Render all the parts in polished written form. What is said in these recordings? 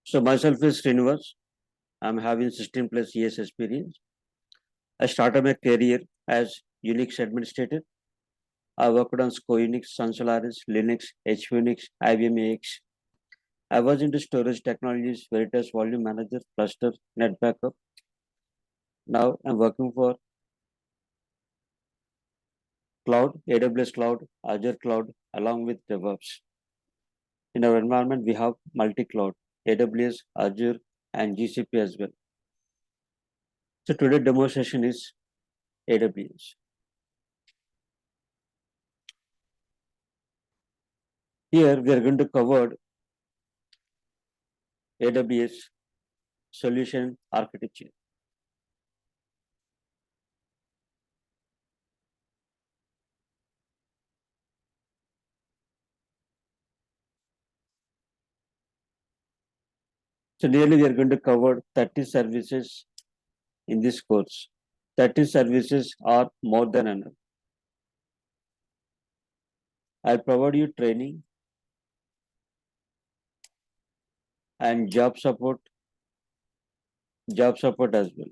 So myself is Srinivas. I'm having 16 plus years experience. I started my career as Unix administrator. I worked on SCO Unix, Sun Solaris, Linux, HP Unix, IBM AX. I was into storage technologies, Veritas Volume Manager, Cluster, Net Backup. Now I'm working for Cloud, AWS Cloud, Azure Cloud, along with DevOps. In our environment, we have multi-cloud, AWS, Azure, and GCP as well. So today's demo session is AWS. Here we are going to cover AWS solution architecture. So nearly we are going to cover 30 services in this course. 30 services are more than enough. I'll provide you training and job support as well.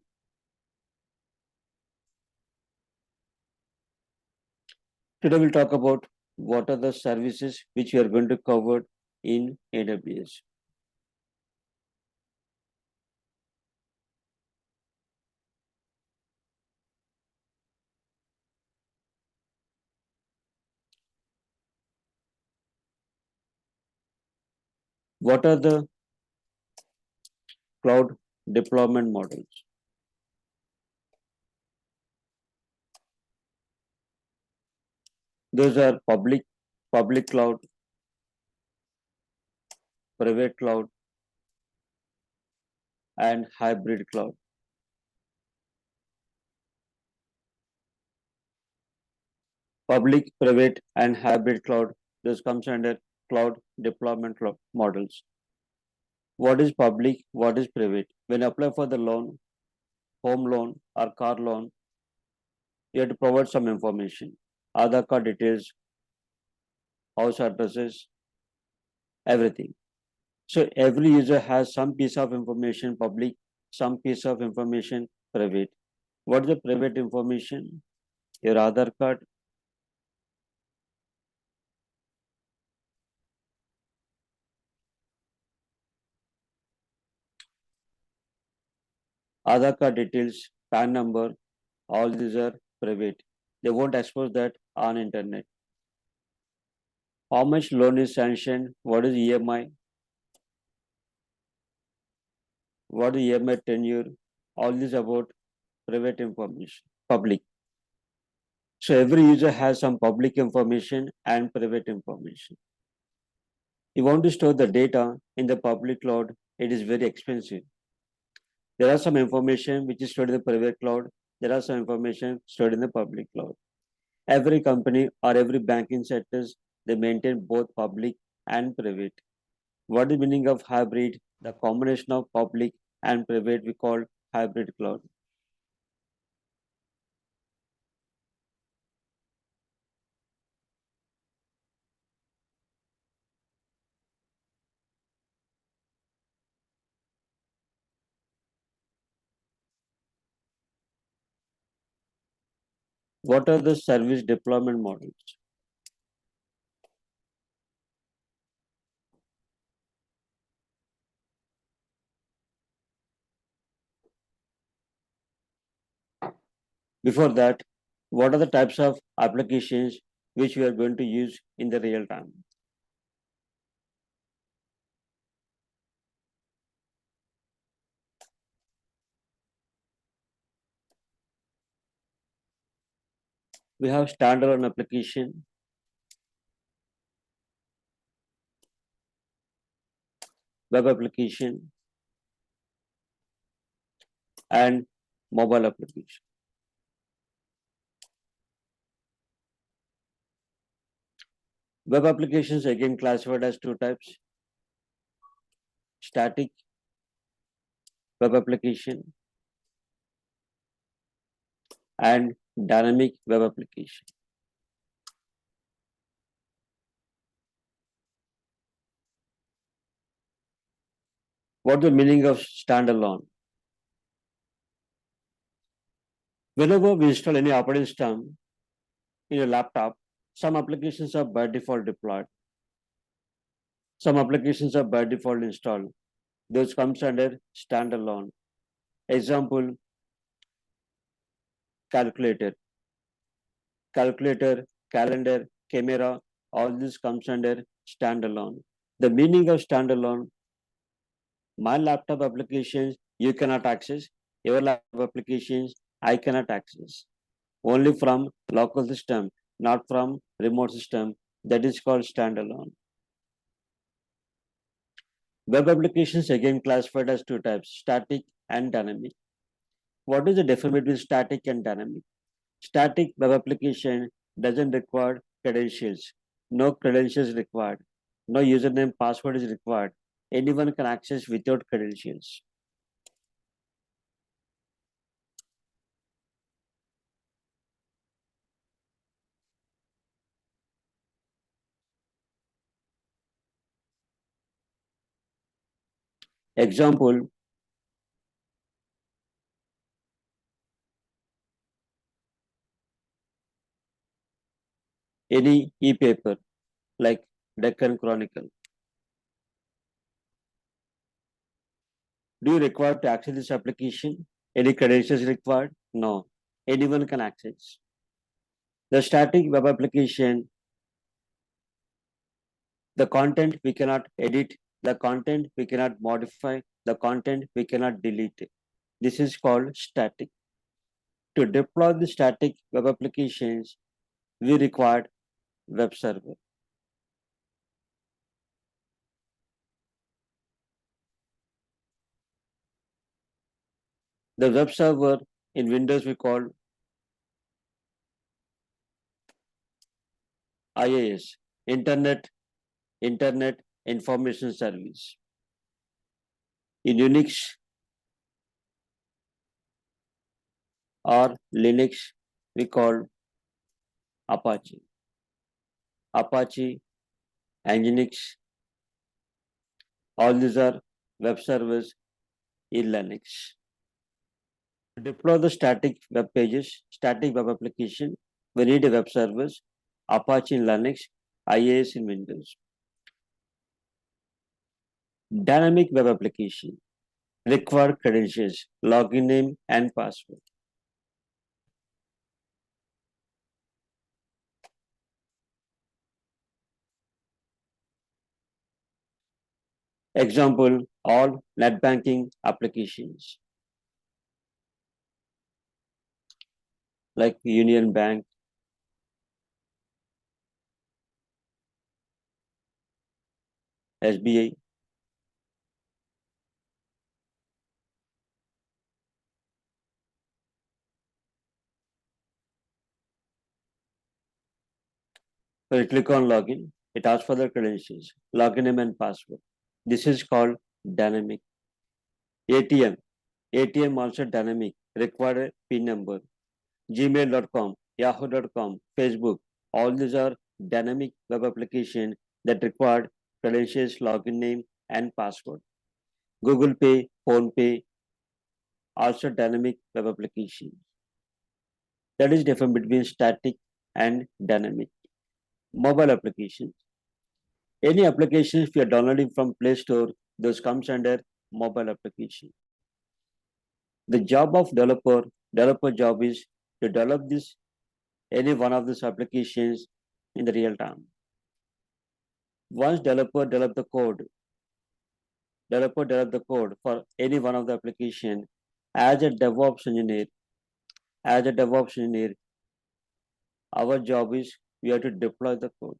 Today we'll talk about what are the services which we are going to cover in AWS. What are the cloud deployment models? Those are public cloud, private cloud, and hybrid cloud. Public, private, and hybrid cloud. This comes under cloud deployment models. What is public? What is private? When you apply for the loan, home loan or car loan, you have to provide some information. Aadhaar card details, house addresses, everything. So every user has some piece of information public, some piece of information private. What is the private information? Your Aadhaar card, Aadhaar card details, PAN number, all these are private. They won't expose that on internet. How much loan is sanctioned? What is EMI? What is EMI tenure? All this about private information, public. So every user has some public information and private information. You want to store the data in the public cloud, it is very expensive. There are some information which is stored in the private cloud. There are some information stored in the public cloud. Every company or every banking sectors, they maintain both public and private. What is the meaning of hybrid? The combination of public and private we call hybrid cloud. What are the service deployment models? Before that, what are the types of applications which we are going to use in the real time? We have standalone application, web application, and mobile application. Web applications again classified as two types: static web application and dynamic web application. What the meaning of standalone? Whenever we install any operating system in a laptop, some applications are by default deployed. Some applications are by default installed. Those comes under standalone. Example, calculator, calendar, camera, all this comes under standalone. The meaning of standalone, my laptop applications you cannot access, your laptop applications I cannot access. Only from local system, not from remote system. That is called standalone. Web applications again classified as two types, static and dynamic. What is the difference between static and dynamic? Static web application doesn't require credentials. No credentials required. No username, password is required. Anyone can access without credentials. Example, any e-paper like Deccan Chronicle. Do you require to access this application? Any credentials required? No. Anyone can access. The static web application, the content we cannot edit, the content we cannot modify, the content we cannot delete. This is called static. To deploy the static web applications, we require web server. The web server in Windows we call IIS, Internet Information Service. In Unix or Linux, we call Apache. Apache, Nginx, all these are web servers in Linux. To deploy the static web pages, static web application, we need a web servers, Apache in Linux, IIS in Windows. Dynamic web application, require credentials, login name and password. Example, all net banking applications like Union Bank, SBI. So you click on login, it asks for the credentials, login name and password. This is called dynamic. ATM also dynamic, require a PIN number. Gmail.com, Yahoo.com, Facebook, all these are dynamic web application that required credentials, login name and password. Google Pay, Phone Pay, also dynamic web application. That is different between static and dynamic. Mobile applications. Any applications we are downloading from Play Store, those comes under mobile application. The job of developer job is to develop any one of these applications in the real time. Once developer develop the code for any one of the application, as a DevOps engineer, our job is we have to deploy the code.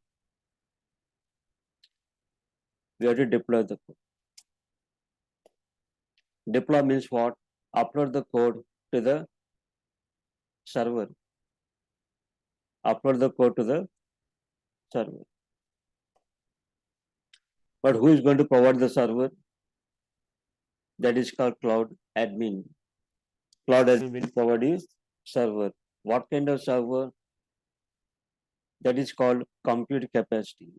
Deploy means what? Upload the code to the server. But who is going to provide the server? That is called cloud admin. Cloud admin will provide you server. What kind of server? That is called compute capacity.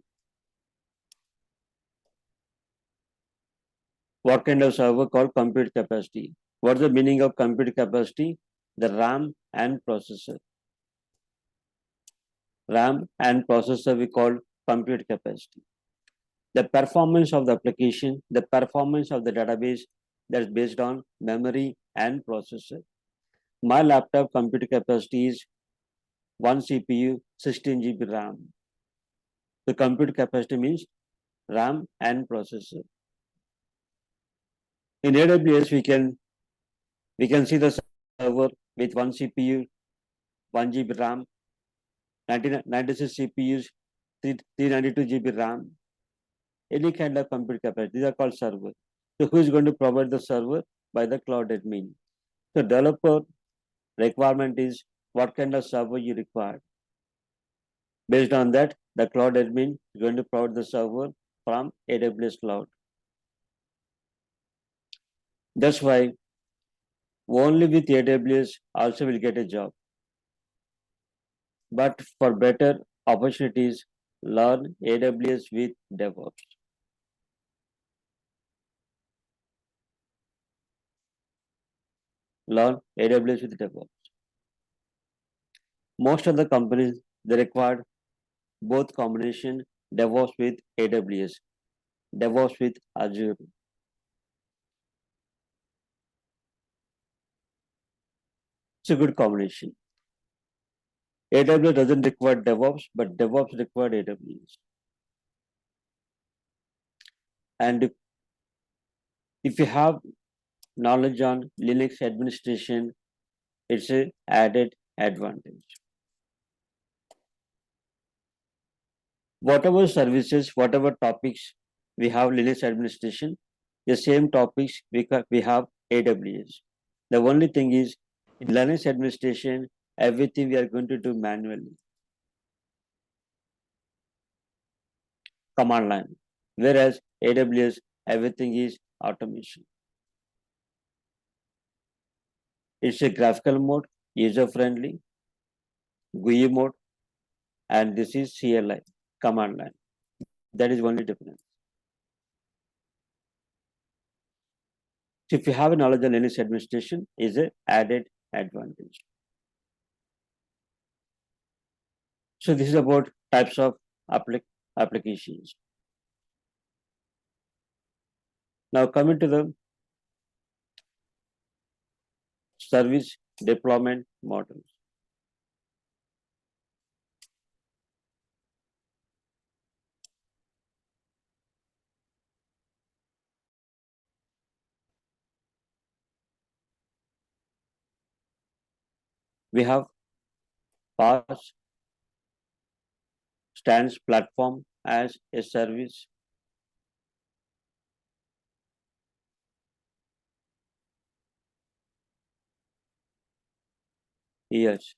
What kind of server? Called compute capacity. What's the meaning of compute capacity? The RAM and processor. RAM and processor we call compute capacity. The performance of the application, the performance of the database, that's based on memory and processor. My laptop compute capacity is 1 CPU, 16 GB RAM. The compute capacity means RAM and processor. In AWS, we can see the server with 1 CPU, 1 GB RAM, 96 CPUs, 392 GB RAM, any kind of compute capacity. These are called server. So who is going to provide the server? By the cloud admin. So developer requirement is what kind of server you require. Based on that, the cloud admin is going to provide the server from AWS cloud. That's why only with AWS also will get a job. But for better opportunities, learn AWS with DevOps. Learn AWS with DevOps. Most of the companies, they require both combination DevOps with AWS, DevOps with Azure. It's a good combination. AWS doesn't require DevOps, but DevOps require AWS. And if you have knowledge on Linux administration, it's an added advantage. Whatever services, whatever topics we have Linux administration, the same topics we have AWS. The only thing is in Linux administration, everything we are going to do manually. Command line. Whereas AWS, everything is automation. It's a graphical mode, user-friendly, GUI mode, and this is CLI, command line. That is only difference. So if you have a knowledge on Linux administration, is an added advantage. So this is about types of applications. Now coming to the service deployment models. We have PaaS, stands platform as a service. Yes.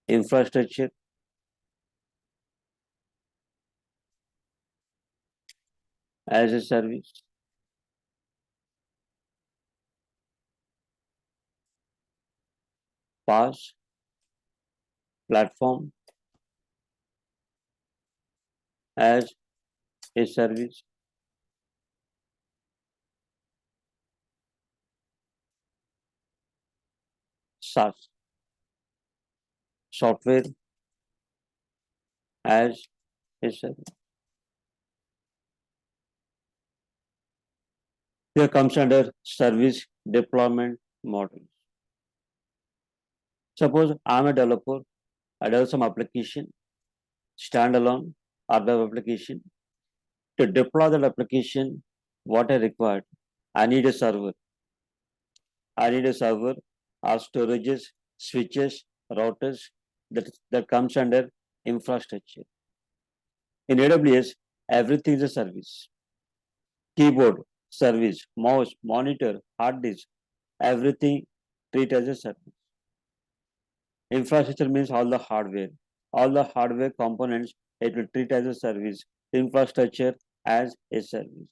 Infrastructure as a service. PaaS, platform as a service. SaaS, software as a service. Here comes under service deployment models. Suppose I'm a developer, I develop some application, standalone or web application. To deploy that application, what I required? I need a server. I need a server or storages, switches, routers that comes under infrastructure. In AWS, everything is a service. Keyboard, service, mouse, monitor, hard disk, everything treated as a service. Infrastructure means all the hardware. All the hardware components, it will treat as a service. Infrastructure as a service.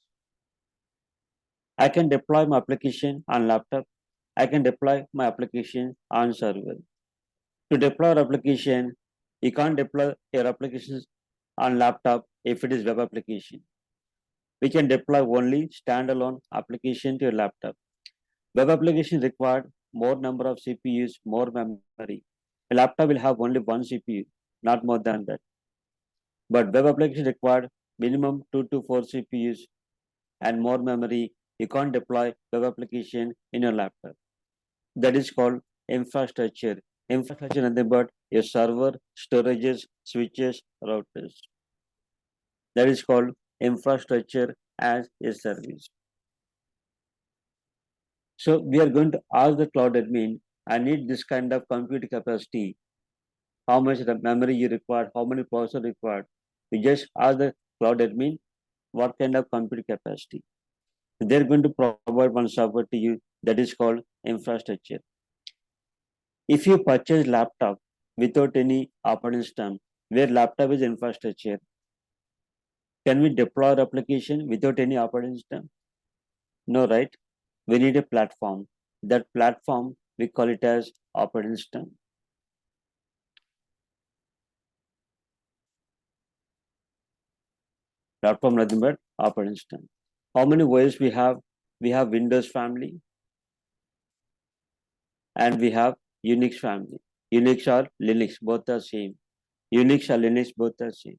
I can deploy my application on laptop. I can deploy my application on server. To deploy your application, you can't deploy your applications on laptop if it is web application. We can deploy only standalone application to your laptop. Web application required more number of CPUs, more memory. A laptop will have only one CPU, not more than that. But web application required minimum 2 to 4 CPUs and more memory. You can't deploy web application in your laptop. That is called infrastructure. Infrastructure is nothing but a server, storages, switches, routers. That is called infrastructure as a service. So we are going to ask the cloud admin, I need this kind of compute capacity. How much the memory you require, how many processors required. We just ask the cloud admin what kind of compute capacity. They're going to provide one server to you that is called infrastructure. If you purchase laptop without any operating system, where laptop is infrastructure, can we deploy our application without any operating system? No, right? We need a platform. That platform, we call it as operating system. Platform nothing but operating system. How many OS we have? We have Windows family and we have Unix family. Unix or Linux, both are same. Unix or Linux, both are same.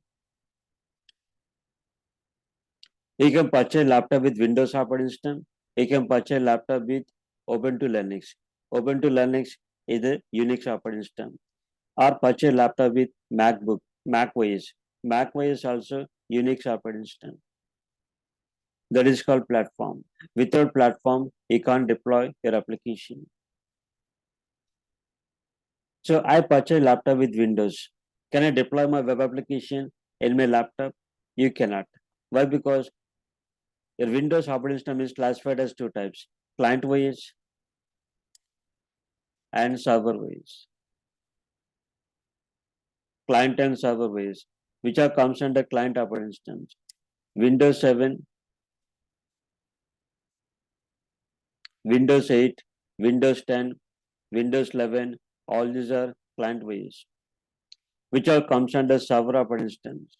You can purchase laptop with Windows operating system. You can purchase laptop with Ubuntu Linux. Ubuntu Linux is a Unix operating system. Or purchase laptop with MacBook, Mac OS. Mac OS also Unix operating system. That is called platform. Without platform, you can't deploy your application. So I purchase laptop with Windows. Can I deploy my web application in my laptop? You cannot. Why? Because your Windows operating system is classified as two types, client OS and server OS. Client and server OS, which are comes under client operating systems. Windows 7, Windows 8, Windows 10, Windows 11, all these are client OS, which are comes under server operating systems.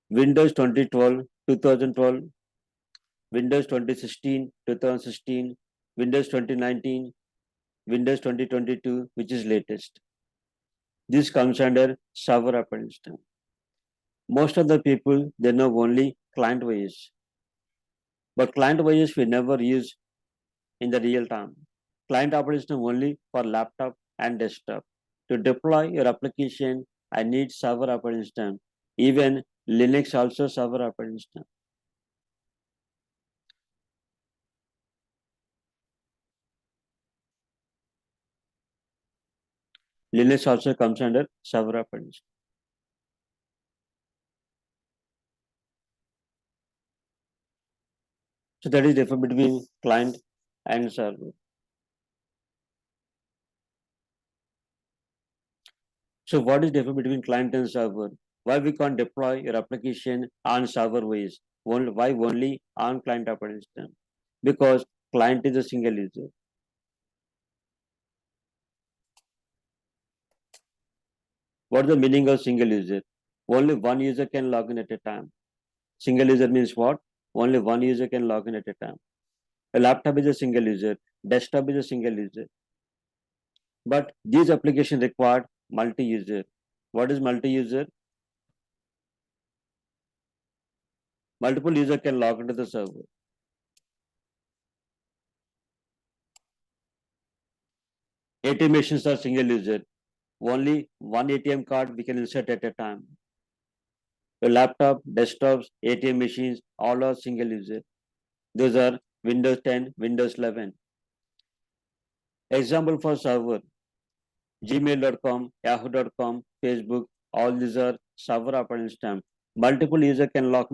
Windows 2012, 2012, Windows 2016, 2016, Windows 2019, Windows 2022, which is latest. This comes under server operating system. Most of the people, they know only client OS. But client OS we never use in the real time. Client operating system only for laptop and desktop. To deploy your application, I need server operating system. Even Linux also server operating system. Linux also comes under server operating system. So that is difference between client and server. So what is difference between client and server? Why we can't deploy your application on server ways? Why only on client operating system? Because client is a single user. What is the meaning of single user? Only one user can log in at a time. Single user means what? Only one user can log in at a time. A laptop is a single user. Desktop is a single user. But these applications require multi-user. What is multi-user? Multiple user can log into the server. ATM machines are single user. Only one ATM card we can insert at a time. The laptop, desktops, ATM machines, all are single user. Those are Windows 10, Windows 11. Example for server, gmail.com, yahoo.com, Facebook, all these are server operating system. Multiple user can log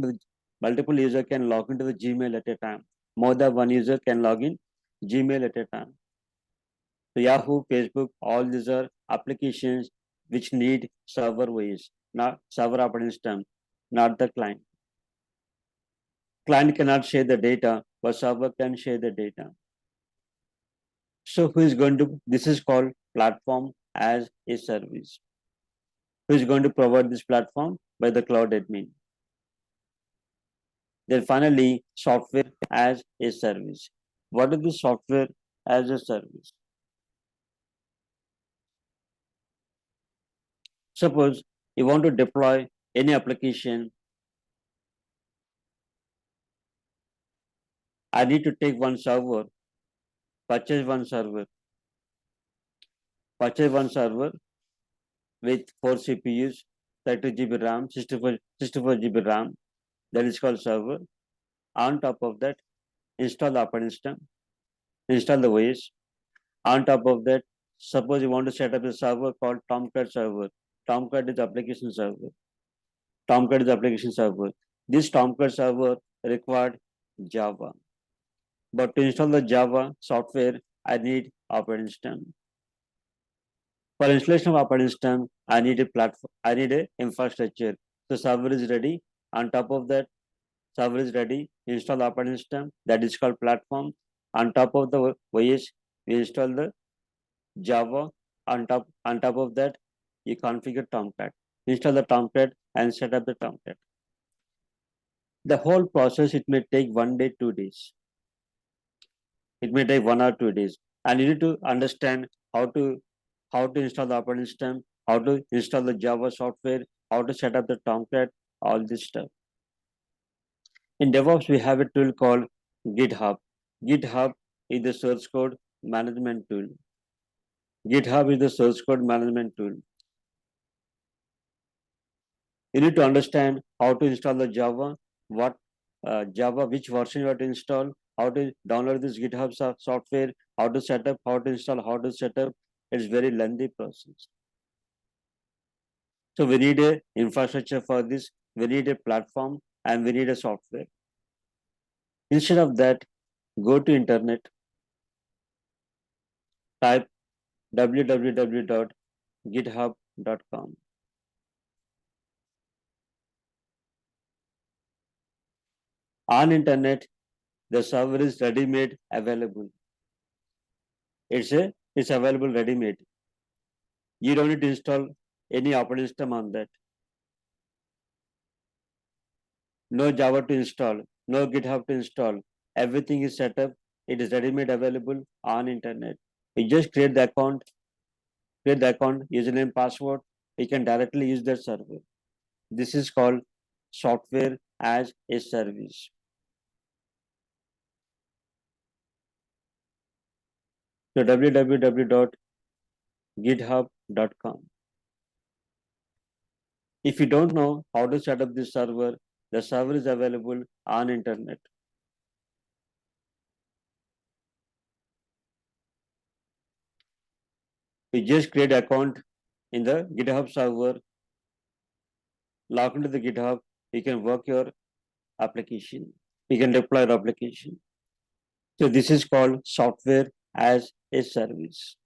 into the Gmail at a time. More than one user can log in Gmail at a time. So Yahoo, Facebook, all these are applications which need server OS, not server operating system, not the client. Client cannot share the data, but server can share the data. So who is going to, this is called platform as a service. Who is going to provide this platform? By the cloud admin. Then finally, software as a service. What is the software as a service? Suppose you want to deploy any application. I need to take one server, purchase one server, with 4 CPUs, 32 GB RAM, 64 GB RAM. That is called server. On top of that, install the operating system, install the OS. On top of that, suppose you want to set up a server called Tomcat server. Tomcat is application server. Tomcat is application server. This Tomcat server required Java. But to install the Java software, I need operating system. For installation of operating system, I need a platform. I need a infrastructure. So server is ready. On top of that, server is ready. Install the operating system. That is called platform. On top of the OS, we install the Java. On top of that, you configure Tomcat. Install the Tomcat and set up the Tomcat. The whole process, it may take 1 day, 2 days. It may take 1 or 2 days. And you need to understand how to install the operating system, how to install the Java software, how to set up the Tomcat, all this stuff. In DevOps, we have a tool called GitHub. GitHub is the source code management tool. GitHub is the source code management tool. You need to understand how to install the Java, what Java, which version you have to install, how to download this GitHub software, how to set up, how to install, how to set up. It's very lengthy process. So we need a infrastructure for this. We need a platform and we need a software. Instead of that, go to internet, type www.github.com. On internet, the server is ready-made available. It's available ready-made. You don't need to install any operating system on that. No Java to install, no GitHub to install. Everything is set up. It is ready-made available on internet. You just create the account, username, password. You can directly use that server. This is called software as a service. So www.github.com. If you don't know how to set up this server, the server is available on internet. You just create an account in the GitHub server, log into the GitHub, you can work your application. You can deploy your application. So this is called software as a service.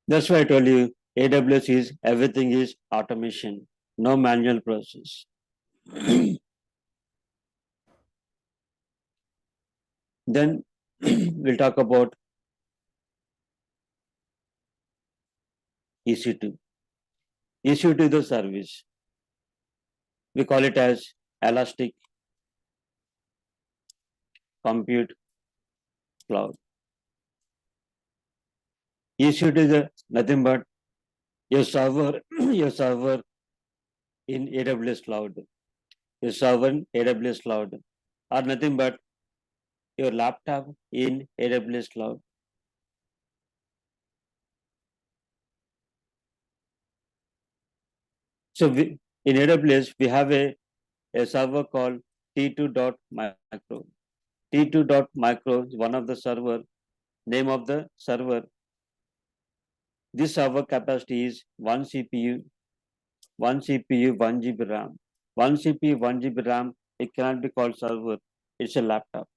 That's why I told you AWS is everything is automation, no manual process. Then we'll talk about EC2. EC2 is the service. We call it as Elastic Compute Cloud. EC2 is nothing but your server, your server in AWS cloud. Your server in AWS cloud are nothing but your laptop in AWS cloud. So in AWS, we have a server called T2.micro. T2.micro is one of the server, name of the server. This server capacity is 1 CPU, 1 GB RAM. 1 CPU, 1 GB RAM, it cannot be called server. It's a laptop.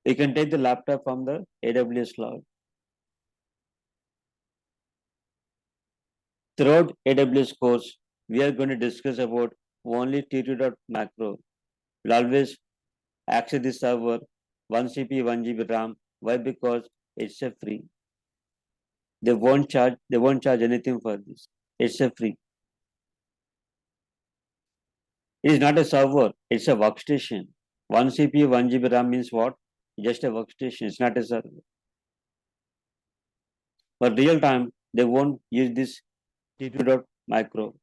You can take the laptop from the AWS cloud. Throughout AWS course, we are going to discuss about only T2.macro. We'll always access this server 1 CPU, 1 GB RAM. Why? Because it's a free. They won't charge anything for this. It's a free. It is not a server, it's a workstation. 1 CPU, 1 GB RAM means what? Just a workstation, it's not a server. But real time, they won't use this T2.micro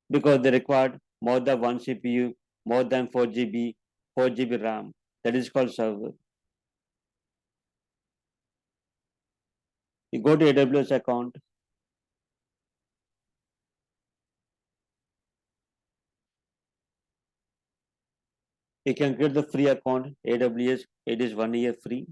because they required more than 1 CPU, more than 4 GB RAM. That is called server. You go to AWS account, you can create the free account, AWS, it is 1 year free.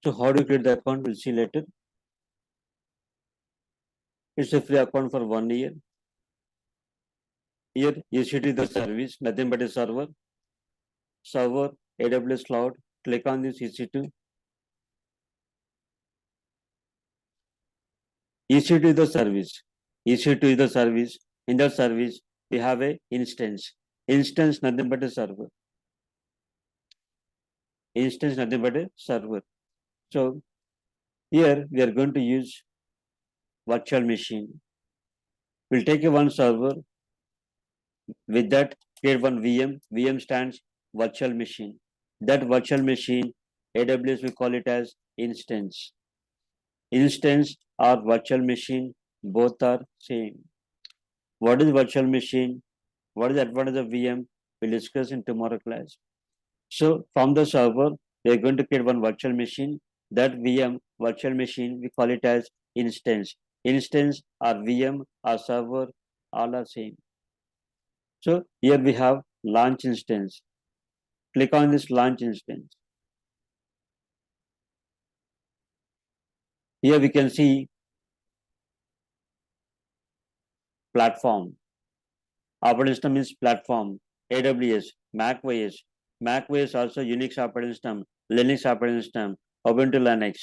So how do you create the account? We'll see later. It's a free account for 1 year. Here, EC2 the service, nothing but a server. Server, AWS Cloud. Click on this EC2. EC2 is the service. EC2 is the service. In that service, we have a instance. Instance, nothing but a server. Instance, nothing but a server. So here we are going to use virtual machine. We'll take a one server. With that, create one VM. VM stands virtual machine. That virtual machine, AWS we call it as instance. Instance or virtual machine, both are same. What is virtual machine? What is the advantage of VM? We'll discuss in tomorrow class. So from the server, we are going to create one virtual machine. That VM virtual machine, we call it as instance. Instance or VM or server, all are same. So here we have launch instance. Click on this launch instance. Here we can see platform. Operating system means platform. AWS, macOS. macOS also Unix operating system, Linux operating system, Ubuntu Linux,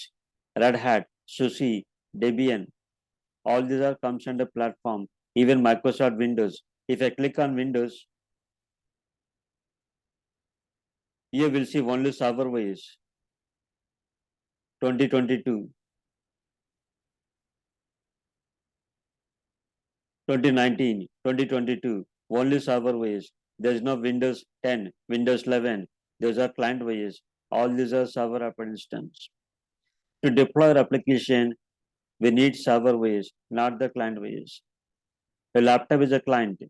Red Hat, SUSE, Debian. All these are comes under platform. Even Microsoft Windows. If I click on Windows, here we'll see only server OS 2022, 2019, 2022. Only server OS. There is no Windows 10, Windows 11. Those are client OS. All these are server operating systems. To deploy our application, we need server OS, not the client OS. A laptop is a client,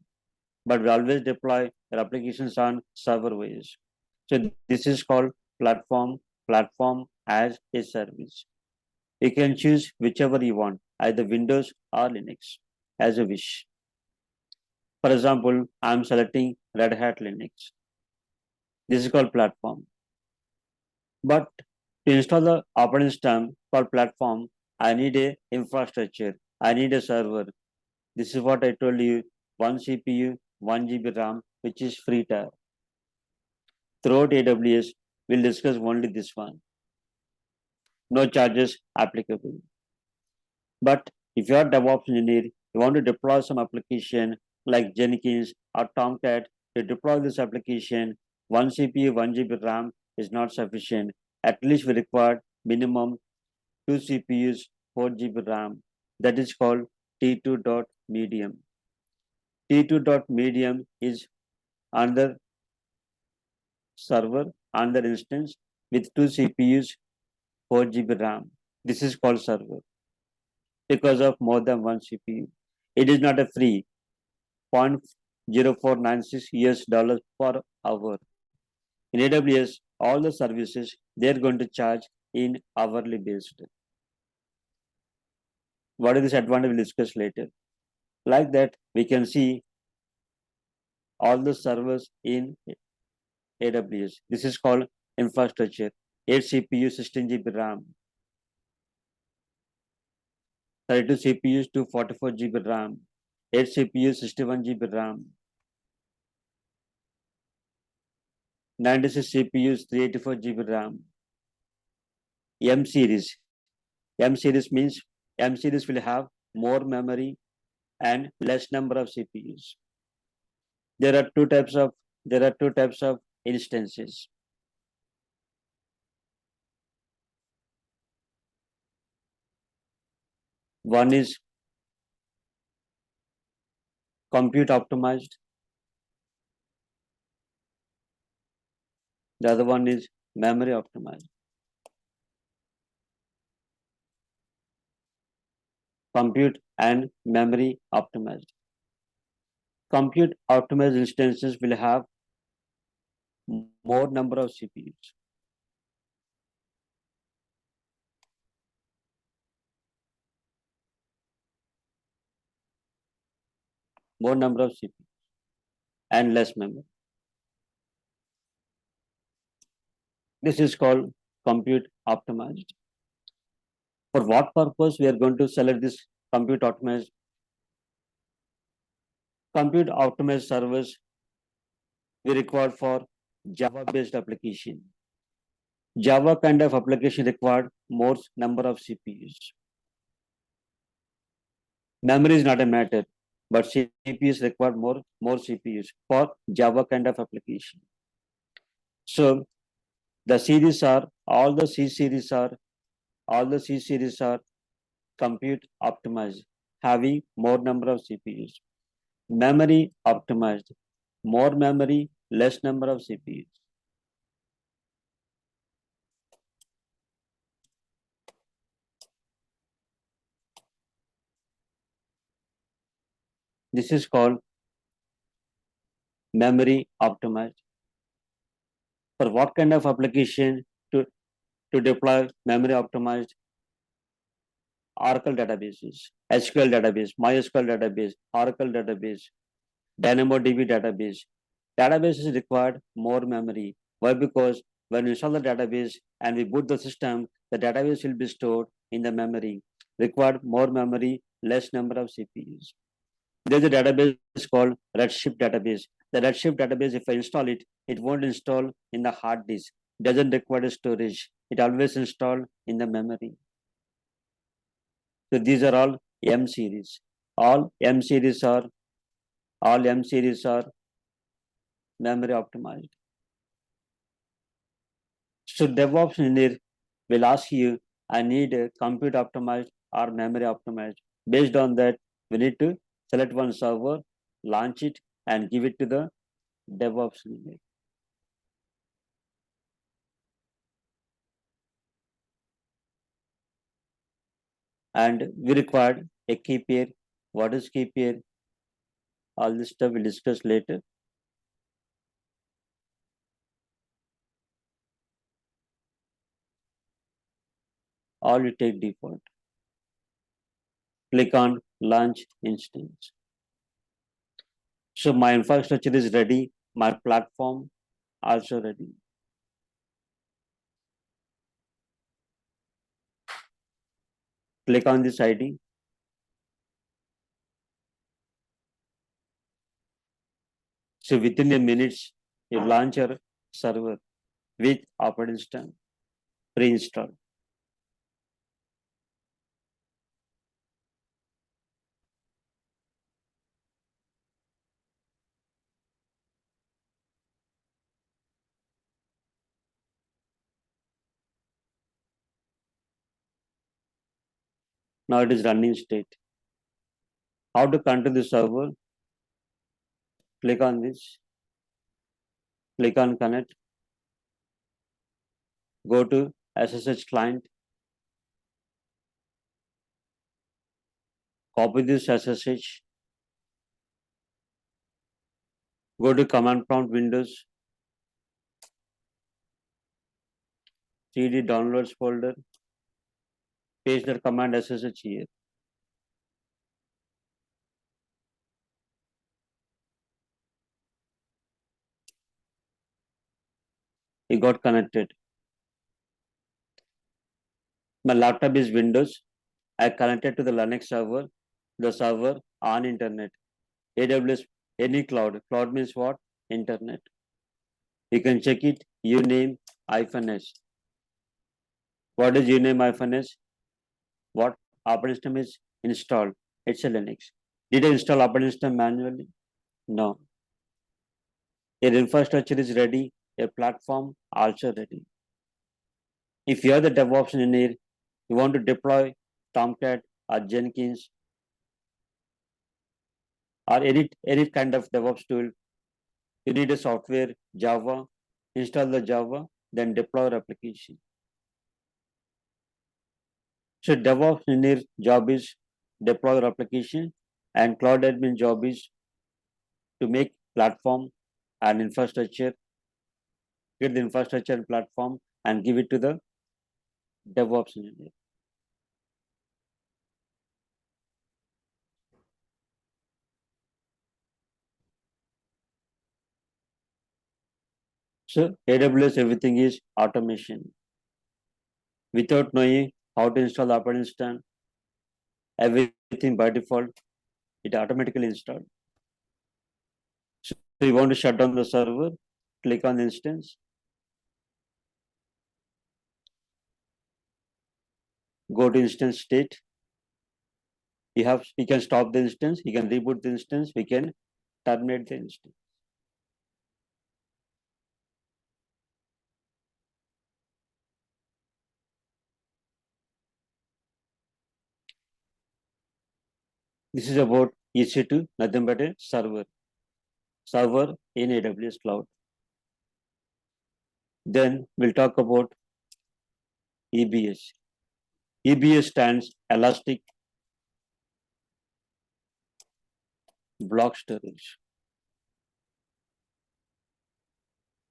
but we always deploy our applications on server OS. So this is called platform as a service. You can choose whichever you want, either Windows or Linux, as a wish. For example, I'm selecting Red Hat Linux. This is called platform. But to install the operating system called platform, I need a infrastructure. I need a server. This is what I told you, 1 CPU, 1 GB RAM, which is free tier. Throughout AWS, we'll discuss only this one. No charges applicable. But if you are DevOps engineer, you want to deploy some application like Jenkins or Tomcat. To deploy this application, one CPU, 1 GB RAM is not sufficient. At least we require minimum 2 CPUs, 4 GB RAM. That is called T2 dot medium. T2 dot medium is another server, another instance with 2 CPUs, 4 GB RAM. This is called server because of more than one CPU. It is not a free 0.0496 US dollars per hour. In AWS, all the services they're going to charge in hourly based. What is this advantage we'll discuss later. Like that, we can see all the servers in AWS. This is called infrastructure. 8 CPU, 16 GB RAM. 32 CPUs, 244 GB RAM. 8 CPUs, 61 GB RAM. 96 CPUs, 384 GB RAM. M series. M series means M series will have more memory and less number of CPUs. There are two types of instances. One is compute optimized. The other one is memory optimized. Compute and memory optimized. Compute optimized instances will have more number of CPUs. More number of CPUs and less memory. This is called compute optimized. For what purpose we are going to select this compute optimized? Compute optimized servers we require for Java based application. Java kind of application required more number of CPUs. Memory is not a matter, but CPUs require more CPUs for Java kind of application. So the series are all the C series are compute optimized, having more number of CPUs. Memory optimized, more memory, less number of CPUs. This is called memory optimized. For what kind of application to deploy memory optimized? Oracle databases, SQL database, MySQL database, Oracle database, DynamoDB database. Databases required more memory. Why? Because when we install the database and we boot the system, the database will be stored in the memory. Required more memory, less number of CPUs. There's a database called Redshift database. The Redshift database, if I install it, it won't install in the hard disk. Doesn't require storage. It always installed in the memory. So these are all M series. All M series are memory optimized. So DevOps engineer will ask you, I need a compute optimized or memory optimized. Based on that, we need to select one server, launch it, and give it to the DevOps engineer. And we required a key pair. What is key pair? All this stuff we'll discuss later. All you take default. Click on launch instance. So my infrastructure is ready. My platform also ready. Click on this ID. So within a minutes, you launch your server with operating system pre-installed. Now it is running state. How to connect to the server? Click on this. Click on connect. Go to SSH client. Copy this SSH. Go to command prompt Windows. CD downloads folder. Paste the command SSH here. It got connected. My laptop is Windows. I connected to the Linux server. The server on internet. AWS, any cloud. Cloud means what? Internet. You can check it. Uname -s. What is uname -s? What operating system is installed? It's a Linux. Did I install operating system manually? No. Your infrastructure is ready. Your platform also ready. If you are the DevOps engineer, you want to deploy Tomcat or Jenkins or any kind of DevOps tool, you need a software, Java, install the Java, then deploy your application. So DevOps engineer job is deploy your application, and cloud admin job is to make platform and infrastructure, get the infrastructure and platform and give it to the DevOps engineer. So AWS, everything is automation. Without knowing how to install the operating system, everything by default, it automatically installed. So you want to shut down the server, click on the instance, go to instance state. You can stop the instance, you can reboot the instance, we can terminate the instance. This is about EC2, nothing but a server in AWS cloud. Then we'll talk about EBS. EBS stands Elastic Block Storage.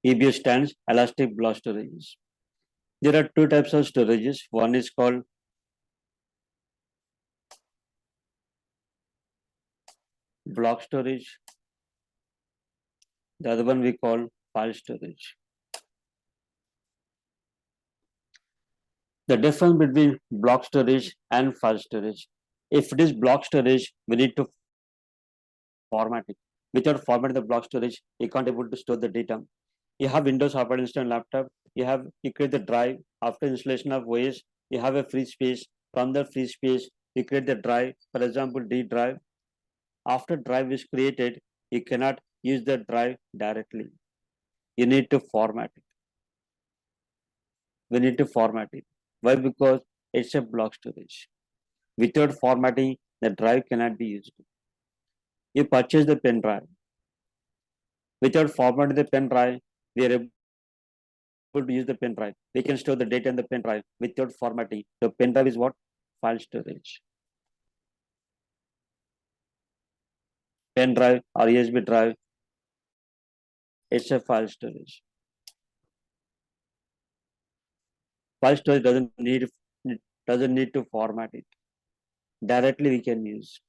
EBS stands Elastic Block Storage. There are two types of storages. One is called block storage. The other one we call file storage. The difference between block storage and file storage. If it is block storage, we need to format it. Without formatting the block storage, you can't able to store the data. You have Windows operating system laptop, you create the drive. After installation of OS, you have a free space. From the free space, you create the drive, for example, D drive. After drive is created, you cannot use the drive directly. You need to format it. We need to format it. Why? Because it's a block storage. Without formatting, the drive cannot be used. You purchase the pen drive. Without formatting the pen drive, we are able to use the pen drive. We can store the data in the pen drive without formatting. The pen drive is what? File storage. Pen drive or USB drive, it's a file storage. File storage doesn't need to format it. Directly we can use.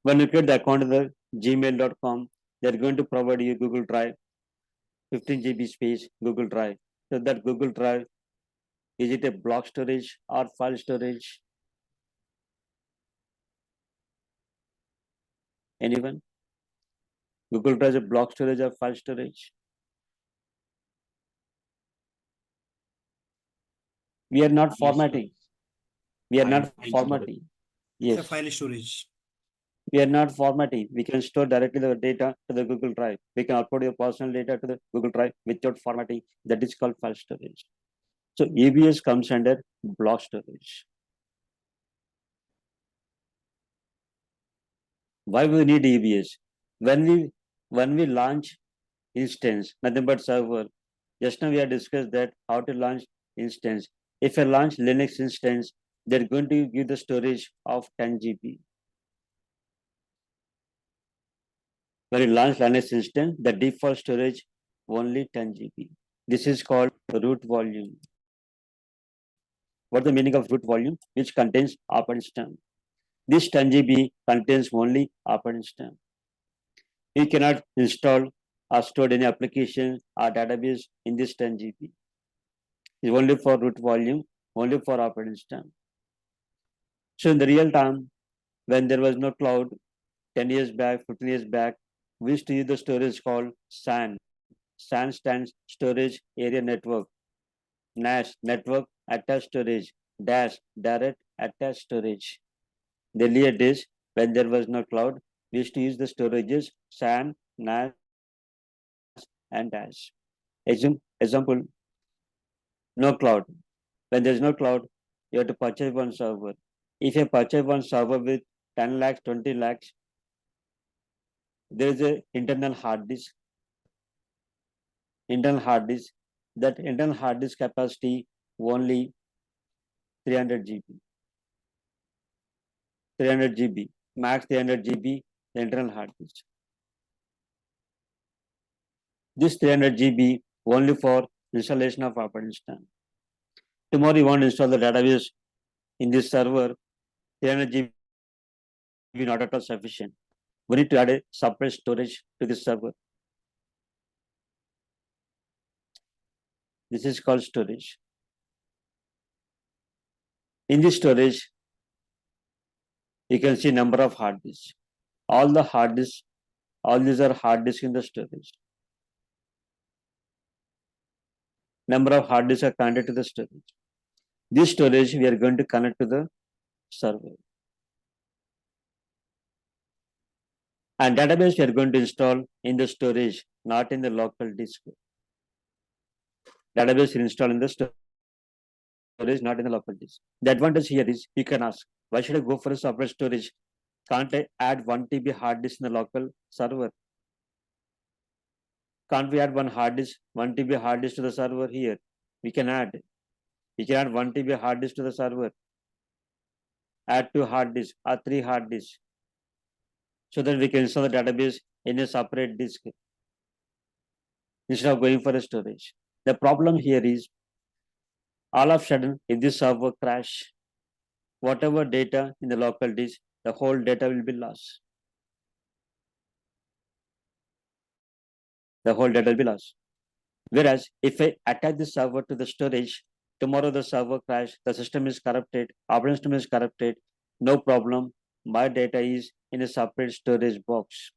When you create the account in the gmail.com, they're going to provide you Google Drive, 15 GB space Google Drive. So that Google Drive, is it a block storage or file storage? Anyone? Google Drive is a block storage or file storage? We are not formatting. We are not formatting. Yes. It's a file storage. We are not formatting. We can store directly the data to the Google Drive. We can upload your personal data to the Google Drive without formatting. That is called file storage. So EBS comes under block storage. Why we need EBS? When we launch instance, nothing but server. Just now we have discussed that how to launch instance. If I launch Linux instance, they're going to give the storage of 10 GB. When you launch Linux instance, the default storage only 10 GB. This is called root volume. What is the meaning of root volume? Which contains operating system. This 10 GB contains only operating system. You cannot install or store any application or database in this 10 GB. It's only for root volume, only for operating system. So in the real time, when there was no cloud, 10 years back, 15 years back, we used to use the storage called SAN. SAN stands Storage Area Network. NAS, Network Attached Storage. DAS, Direct Attached Storage. The earlier days, when there was no cloud, we used to use the storages SAN, NAS, and DAS. Example, no cloud. When there is no cloud, you have to purchase one server. If you purchase one server with 10 lakhs, 20 lakhs, there is an internal hard disk. That internal hard disk capacity only 300 GB. 300 GB, max 300 GB, the internal hard disk. This 300 GB only for installation of operating system. Tomorrow you want to install the database in this server, 300 GB not at all sufficient. We need to add a separate storage to this server. This is called storage. In this storage, you can see number of hard disks. All these are hard disks in the storage. Number of hard disks are connected to the storage. This storage we are going to connect to the server. And database we are going to install in the storage, not in the local disk. Database is installed in the storage, not in the local disk. The advantage here is you can ask, why should I go for a separate storage? Can't I add 1 TB hard disk in the local server? Can't we add 1 TB hard disk to the server here? We can add. We can add 1 TB hard disk to the server. Add 2 hard disks or 3 hard disks, so that we can install the database in a separate disk instead of going for a storage. The problem here is, all of a sudden, if this server crash, whatever data in the local disk, the whole data will be lost. The whole data will be lost. Whereas if I attach the server to the storage, tomorrow the server crash, the system is corrupted, operating system is corrupted, no problem. My data is in a separate storage box.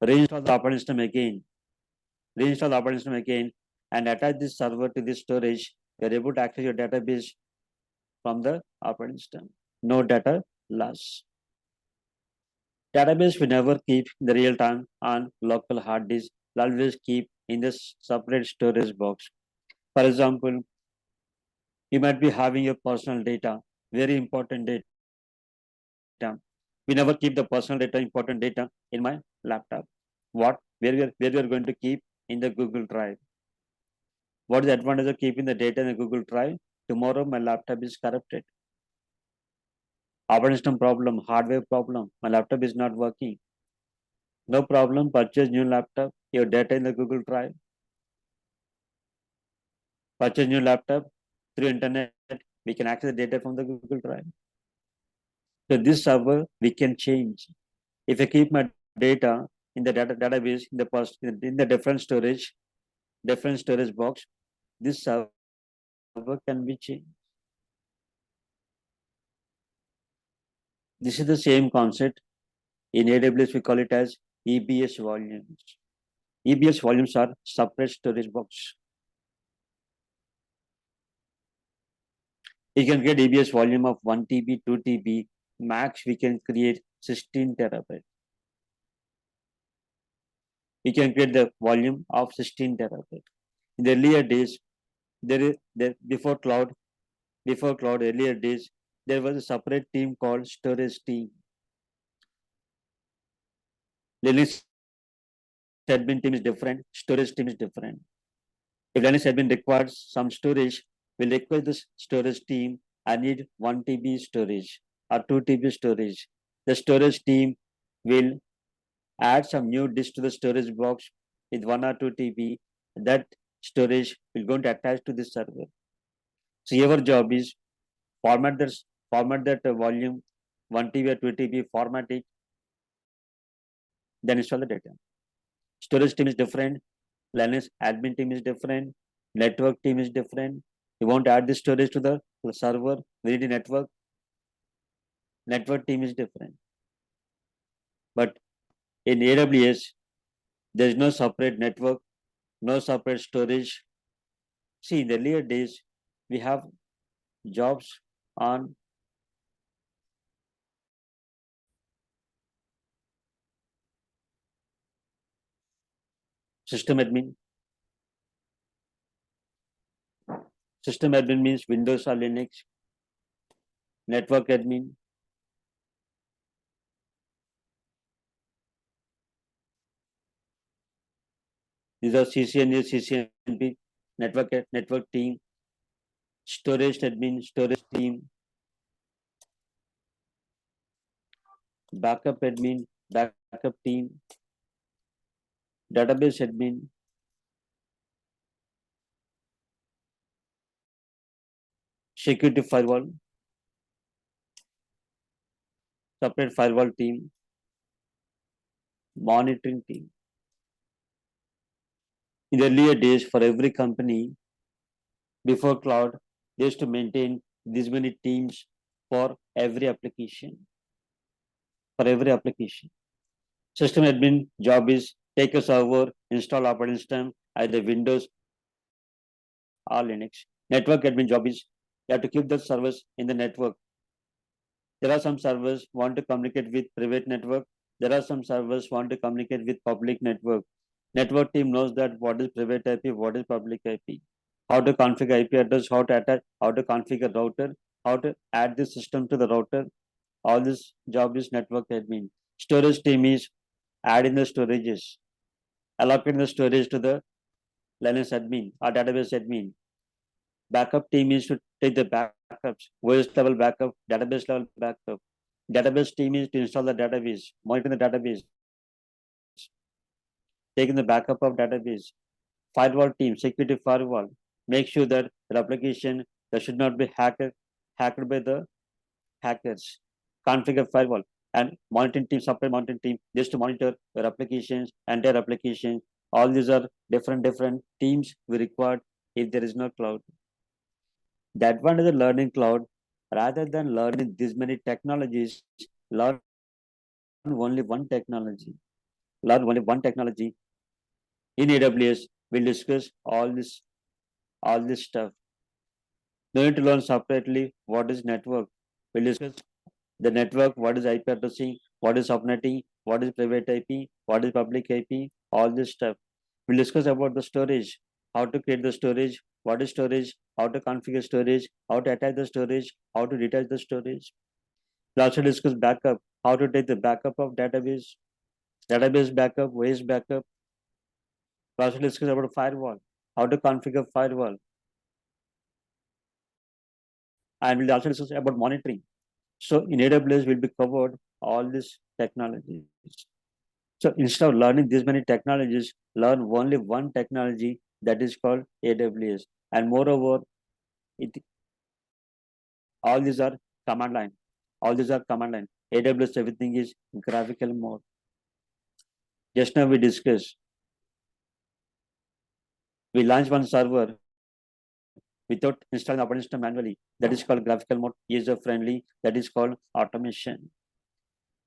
Reinstall the operating system again. And attach this server to this storage. You are able to access your database from the operating system. No data loss. Database we never keep in the real time on local hard disk. We'll always keep in this separate storage box. For example, you might be having your personal data, very important data. We never keep the personal data, important data in my laptop. Where we are going to keep in the Google Drive. What is the advantage of keeping the data in the Google Drive? Tomorrow my laptop is corrupted. Operating system problem, hardware problem, my laptop is not working. No problem, purchase new laptop, your data in the Google Drive. Purchase new laptop through internet, we can access the data from the Google Drive. So this server we can change. If I keep my data in the database in the different storage box, this server can be changed. This is the same concept. In AWS, we call it as EBS volumes. EBS volumes are separate storage box. You can get EBS volume of 1 TB, 2 TB. Max, we can create 16 terabyte. We can create the volume of 16 terabyte. In the earlier days, before cloud, earlier days, there was a separate team called storage team. Linux admin team is different, storage team is different. If Linux admin requires some storage, we'll request the storage team, I need 1 TB storage or 2 TB storage. The storage team will add some new disk to the storage box with 1 or 2 TB. That storage will going to attach to the server. So your job is format that volume 1 TB or 2 TB, format it, then install the data. Storage team is different, Linux admin team is different, network team is different. You want to add the storage to the server, we need a network team is different. But in AWS, there is no separate network, no separate storage. See, in the earlier days, we have jobs on system admin. System admin means Windows or Linux. Network admin. These are CCNA, CCNP, network team. Storage admin, storage team. Backup admin, backup team. Database admin. Security firewall. Separate firewall team. Monitoring team. In the earlier days, for every company, before cloud, they used to maintain these many teams for every application. For every application. System admin job is take a server, install operating system, either Windows or Linux. Network admin job is you have to keep the servers in the network. There are some servers want to communicate with private network. There are some servers want to communicate with public network. Network team knows that what is private IP, what is public IP, how to configure IP address, how to attach, how to configure router, how to add the system to the router. All this job is network admin. Storage team is adding the storages, allocating the storage to the Linux admin or database admin. Backup team is to take the backups, OS level backup, database level backup. Database team is to install the database, monitor the database, taking the backup of database. Firewall team, security firewall, make sure that the application that should not be hacked by the hackers. Configure firewall and monitoring team, separate monitoring team, just to monitor your applications and their applications. All these are different teams we require if there is no cloud. The advantage of learning cloud, rather than learning this many technologies, learn only one technology. Learn only one technology. In AWS, we'll discuss all this stuff. No need to learn separately what is network. We'll discuss the network, what is IP addressing, what is subnetting, what is private IP, what is public IP, all this stuff. We'll discuss about the storage, how to create the storage, what is storage, how to configure storage, how to attach the storage, how to detach the storage. We'll also discuss backup, how to take the backup of database backup, OS backup. We'll also discuss about firewall, how to configure firewall. And we'll also discuss about monitoring. So in AWS, will be covered all these technologies. So instead of learning these many technologies, learn only one technology, that is called AWS. And moreover, all these are command line. All these are command line. AWS, everything is graphical mode. Just now we discussed. We launched one server without installing operating system manually. That is called graphical mode, user friendly. That is called automation.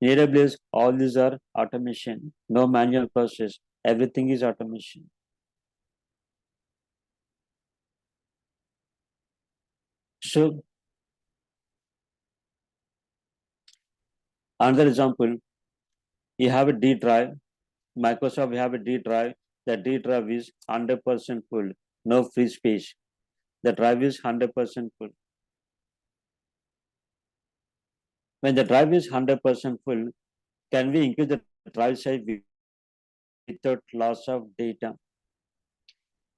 In AWS, all these are automation, no manual process. Everything is automation. So, another example, you have a D drive. Microsoft, we have a D drive. The D drive is 100% full, no free space. The drive is 100% full. When the drive is 100% full, can we increase the drive size without loss of data?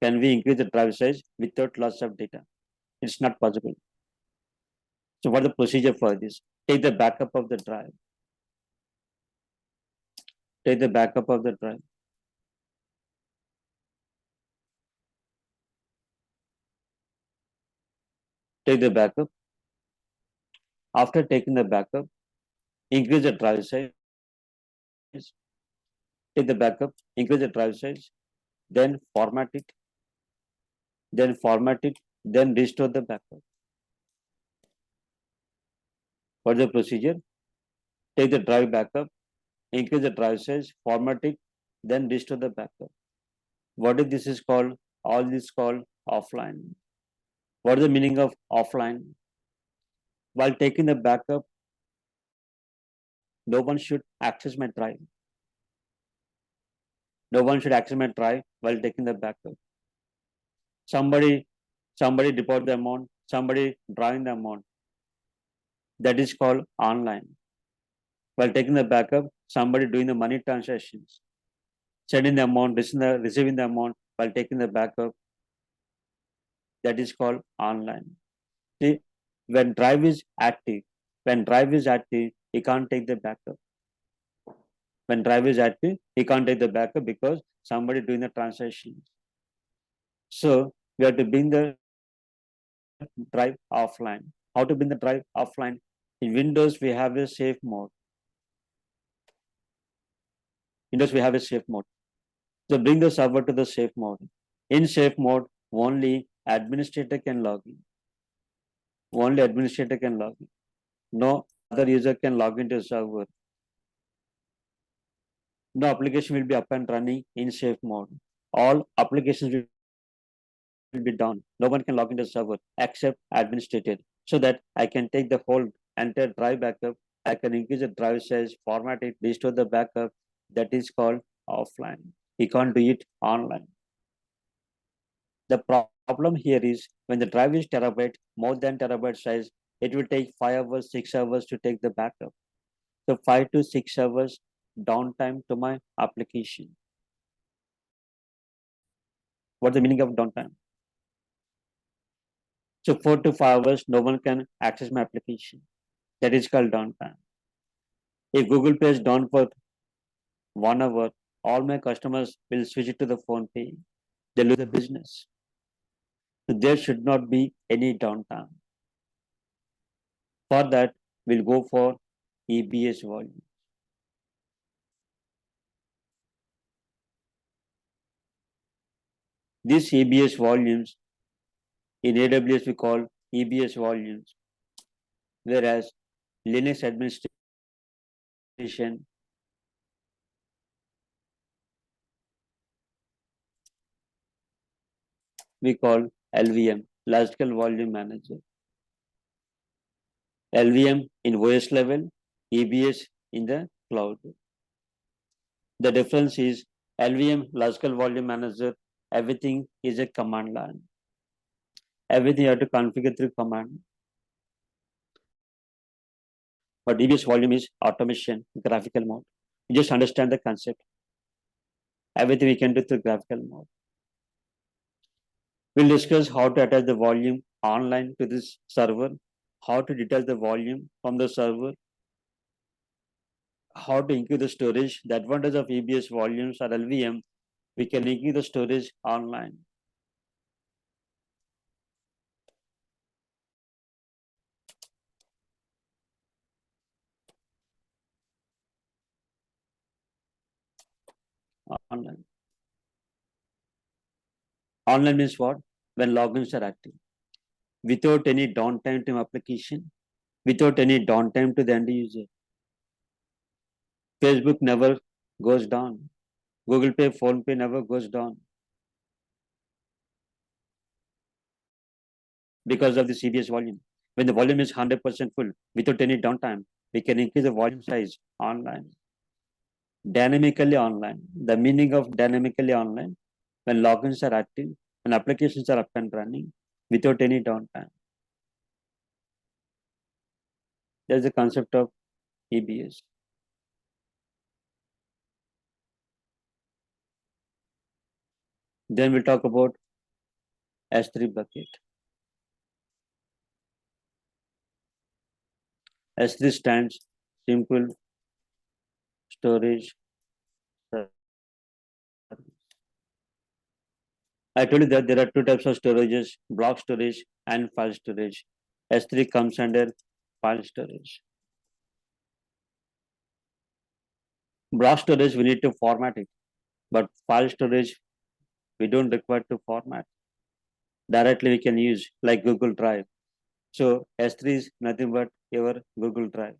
Can we increase the drive size without loss of data? It's not possible. So what is the procedure for this? Take the backup of the drive. Take the backup of the drive. Take the backup. After taking the backup, increase the drive size. Take the backup, increase the drive size, then format it, then restore the backup. What is the procedure? Take the drive backup, increase the drive size, format it, then restore the backup. What is this is called? All this called offline. What is the meaning of offline? While taking the backup, no one should access my drive. No one should access my drive while taking the backup. Somebody deport the amount, somebody drawing the amount. That is called online. While taking the backup, somebody doing the money transactions, sending the amount, receiving the amount while taking the backup. That is called online. See, when drive is active, he can't take the backup. When drive is active, he can't take the backup because somebody doing the transaction. So we have to bring the drive offline. How to bring the drive offline? In Windows, we have a safe mode. So bring the server to the safe mode. In safe mode, only administrator can log in. No other user can log into the server. No application will be up and running in safe mode. All applications will be down. No one can log into the server except administrator. So that I can take the whole entire drive backup. I can increase the drive size, format it, restore the backup. That is called offline. You can't do it online. The problem here is when the drive is terabyte, more than terabyte size, it will take 5 hours, 6 hours to take the backup. So 5 to 6 hours downtime to my application. What's the meaning of downtime? So 4 to 5 hours, no one can access my application. That is called downtime. If Google Pay is down for 1 hour, all my customers will switch it to the phone pay. They lose the business. So there should not be any downtime. For that, we'll go for EBS volume. These EBS volumes, in AWS we call EBS volumes, whereas Linux administration we call LVM, Logical Volume Manager. LVM in OS level, EBS in the cloud. The difference is LVM, Logical Volume Manager, everything is a command line. Everything you have to configure through command. But EBS volume is automation, graphical mode. You just understand the concept. Everything we can do through graphical mode. We'll discuss how to attach the volume online to this server, how to detach the volume from the server, how to increase the storage. The advantage of EBS volumes or LVM, we can increase the storage online. Online. Online means what? When logins are active. Without any downtime to application, without any downtime to the end user. Facebook never goes down. Google Pay, Phone Pay never goes down. Because of the CBS volume. When the volume is 100% full, without any downtime, we can increase the volume size online. Dynamically online. The meaning of dynamically online, when logins are active, when applications are up and running, without any downtime. There's the concept of EBS. Then we'll talk about S3 bucket. S3 stands simple storage. I told you that there are two types of storages, block storage and file storage. S3 comes under file storage. Block storage, we need to format it, but file storage, we don't require to format. Directly we can use like Google Drive. So S3 is nothing but your Google Drive.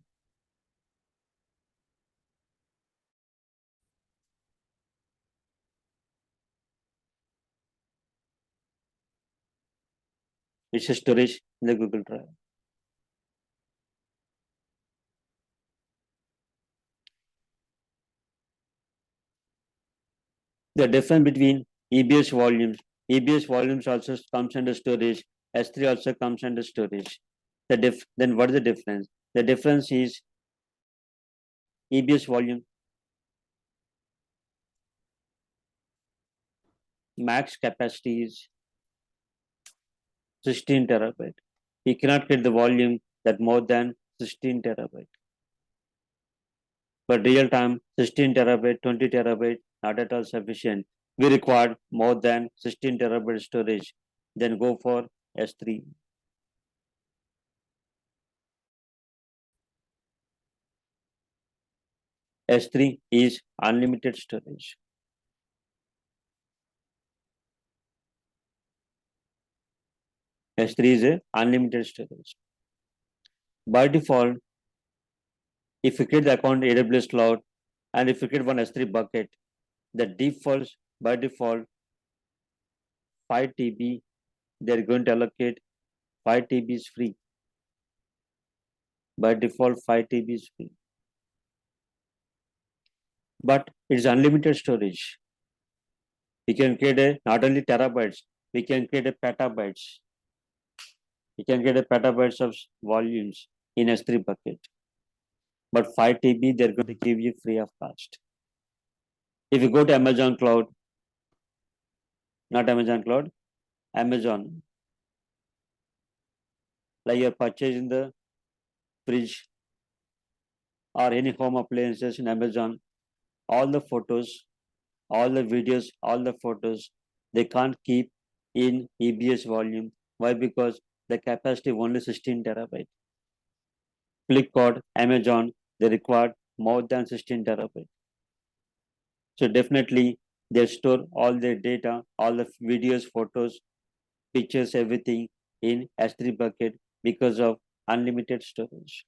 It's a storage in the Google Drive. The difference between EBS volumes, EBS volumes also comes under storage, S3 also comes under storage. Then what is the difference? The difference is EBS volume max capacity is 16 terabyte. You cannot get the volume that more than 16 terabyte. But real time 16 terabyte, 20 terabyte, not at all sufficient. We require more than 16 terabyte storage. Then go for S3. S3 is unlimited storage. S3 is a unlimited storage. By default, if you create the account AWS Cloud and if you create one S3 bucket, the defaults by default 5 TB, they're going to allocate 5 TB is free. By default, 5 TB is free. But it's unlimited storage. We can create a not only terabytes, we can create a petabytes. We can get a petabytes of volumes in S3 bucket. But 5 TB, they're going to give you free of cost. If you go to Amazon Cloud, not Amazon Cloud, Amazon, like you're purchasing the fridge or any home appliances in Amazon, all the photos, all the videos, all the photos, they can't keep in EBS volume. Why? Because the capacity only 16 terabyte. Flipkart, Amazon, they require more than 16 terabyte. So definitely they store all their data, all the videos, photos, pictures, everything in S3 bucket because of unlimited storage.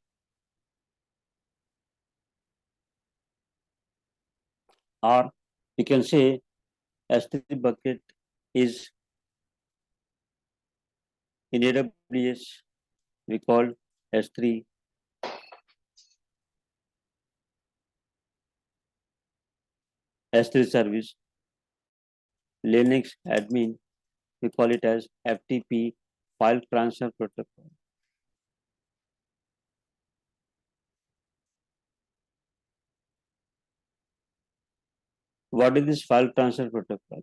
Or you can say S3 bucket is in AWS, we call S3 S3 service. Linux admin, we call it as FTP, file transfer protocol. What is this file transfer protocol?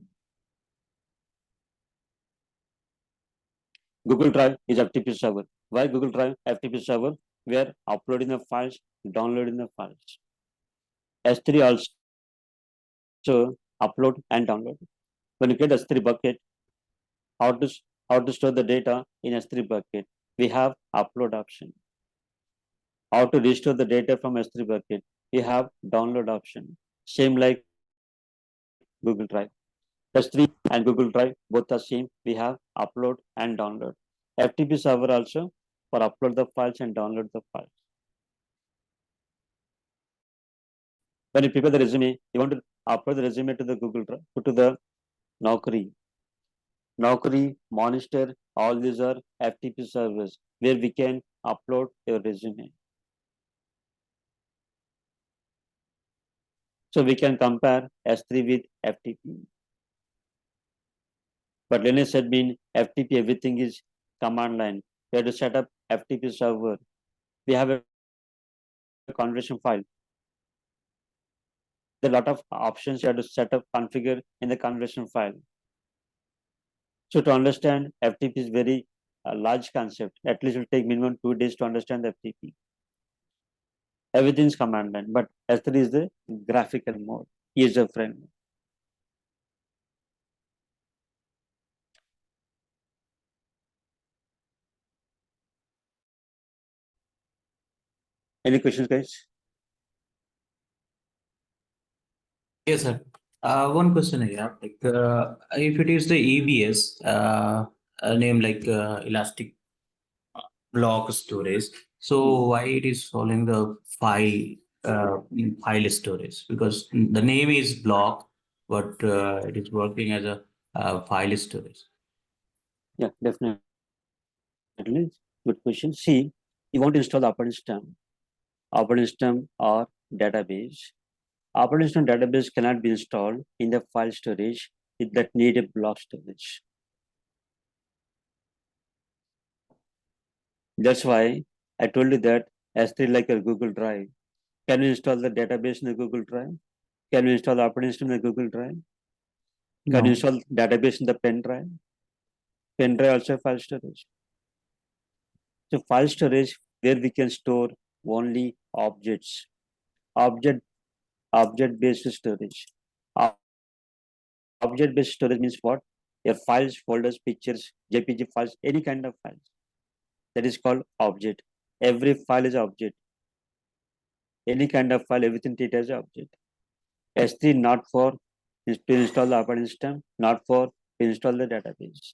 Google Drive is FTP server. Why Google Drive FTP server? We are uploading the files, downloading the files. S3 also upload and download. When you get S3 bucket, how to store the data in S3 bucket? We have upload option. How to restore the data from S3 bucket? We have download option. Same like Google Drive. S3 and Google Drive both are same. We have upload and download. FTP server also for upload the files and download the files. When you prepare the resume, you want to upload the resume to the Google Drive, to the Naukri. Naukri, Monister, all these are FTP servers where we can upload your resume. So we can compare S3 with FTP. But Linux admin, FTP, everything is command line. We have to set up FTP server. We have a configuration file. There are a lot of options you have to set up, configure in the configuration file. So to understand FTP is very large concept. At least it will take minimum 2 days to understand the FTP. Everything is command line, but S3 is the graphical mode, user friendly. Any questions, guys? Yes, sir. One question I have, like, if it is the EBS, a name like Elastic Block Storage, so why it is following the file storage? Because the name is block, but it is working as a file storage. Yeah, definitely. Good question. See, you want to install the operating system or database. Operating system database cannot be installed in the file storage that need a block storage. That's why I told you that S3 like a Google Drive. Can you install the database in the Google Drive? Can you install the operating system in the Google Drive? Can you No. install database in the pen drive? Pen drive also file storage. So file storage where we can store only objects. Object-based storage. Object-based storage means what? Your files, folders, pictures, JPG files, any kind of files. That is called object. Every file is object. Any kind of file, everything treated as object. S3 not for to install the operating system, not for to install the database.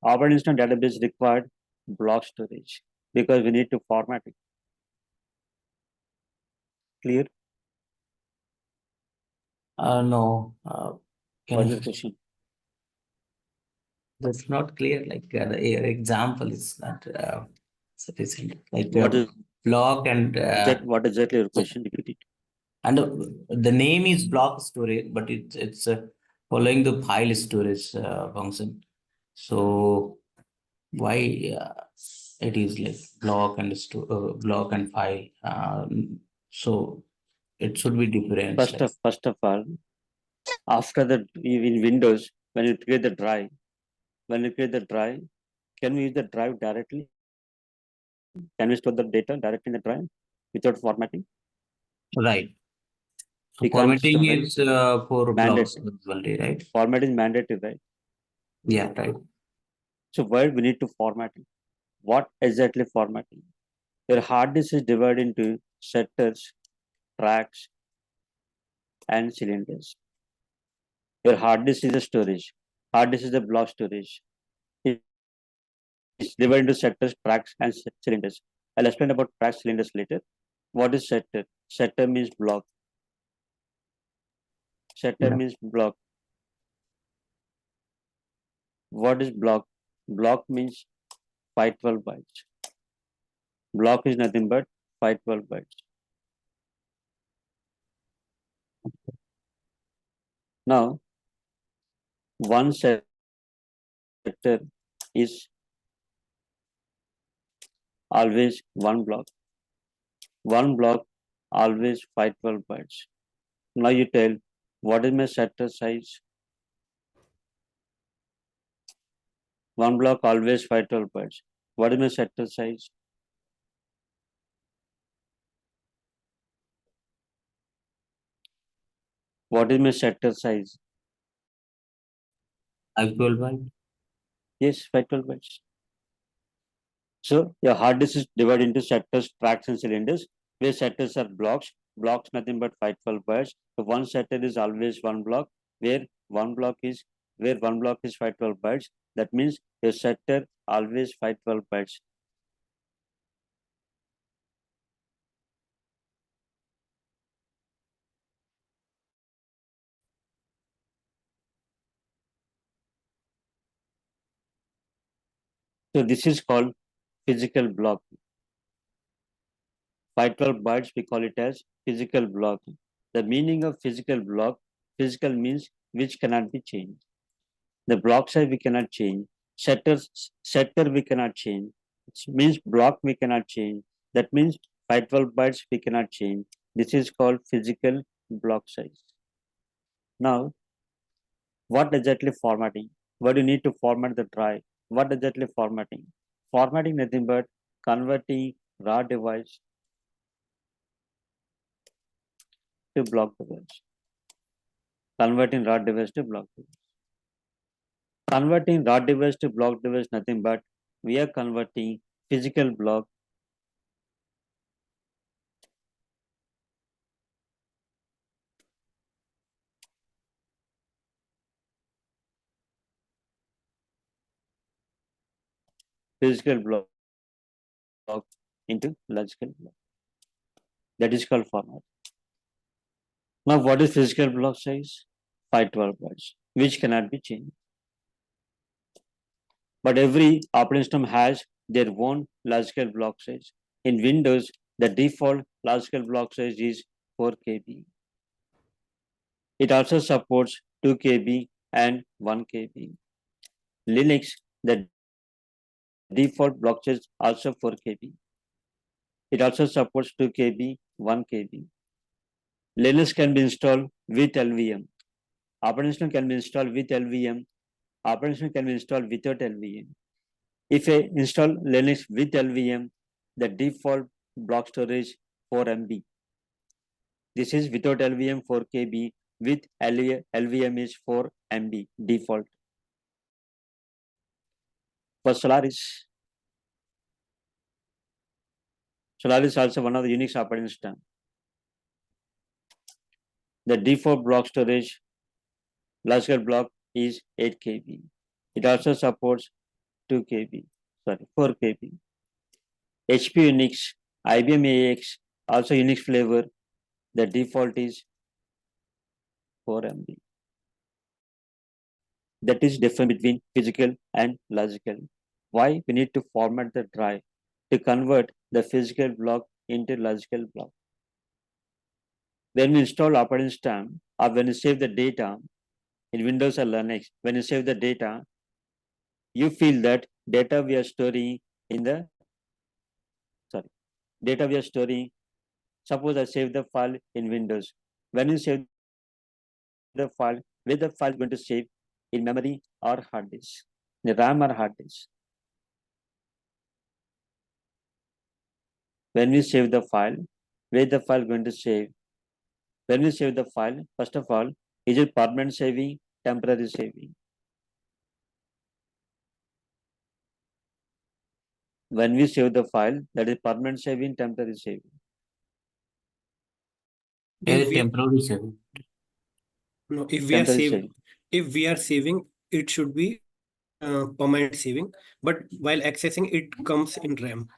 Operating system database required block storage because we need to format it. Clear? No. Can What's you? the question? That's not clear. Like the example is not sufficient. Like What is block and that? What exactly your question? Repeat it. and the name is block storage, but it's following the file storage function. So why it is like block and block and file? So it should be different. First of all, after that in Windows, when you create the drive, can we use the drive directly? Can we store the data directly in the drive without formatting? Right. So We can't formatting store, right? is for blocks Mandatory. only, right? Format is mandatory, right? Yeah, right. So why we need to format it? What exactly formatting? Your hard disk is divided into sectors, tracks, and cylinders. Your hard disk is a storage. Hard disk is a block storage. It's divided into sectors, tracks, and cylinders. I'll explain about track cylinders later. What is sector? Sector means block. Sector Yeah. means block. What is block? Block means 512 bytes. Block is nothing but 512 bytes. Now, one sector is always one block. One block always 512 bytes. Now you tell what is my sector size? One block always 512 bytes. What is my sector size? What is my sector size? 512 byte. Yes, 512 bytes. So your hard disk is divided into sectors, tracks, and cylinders, where sectors are blocks. Blocks nothing but 512 bytes. So one sector is always one block, where one block is 512 bytes. That means your sector always 512 bytes. So this is called physical block. 512 bytes, we call it as physical block. The meaning of physical block, physical means which cannot be changed. The block size we cannot change. Sector we cannot change. It means block we cannot change. That means 512 bytes we cannot change. This is called physical block size. Now, what exactly formatting? what you need to format the drive. What exactly formatting? Formatting nothing but converting raw device to block device. Converting raw device to block device. Converting raw device to block device nothing but we are converting physical block into logical block. That is called format. Now, what is physical block size? 512 bytes, which cannot be changed. But every operating system has their own logical block size. In Windows, the default logical block size is 4 KB. It also supports 2 KB and 1 KB. Linux, the default block size also 4 KB. It also supports 2 KB, 1 KB. Linux can be installed with LVM. Operating system can be installed with LVM. Operating system can be installed without LVM. If I install Linux with LVM, the default block storage 4 MB. This is without LVM 4 KB. With LVM is 4 MB default. For Solaris is also one of the Unix operating system. The default block storage logical block is 8 KB. It also supports 4 KB. HP Unix, IBM AX, also Unix flavor, the default is 4 MB. That is different between physical and logical. Why? We need to format the drive to convert the physical block into logical block. When we install operating system or when you save the data in Windows or Linux, when you save the data, you feel that data we are storing in the data we are storing. Suppose I save the file in Windows. When you save the file, where the file is going to save in memory or hard disk, the RAM or hard disk. When we save the file, where the file is going to save? When we save the file, first of all, is it permanent saving, temporary saving? When we save the file, that is permanent saving, temporary saving. Temporary saving. No, if we are saving, it should be permanent saving. But while accessing, it comes in RAM.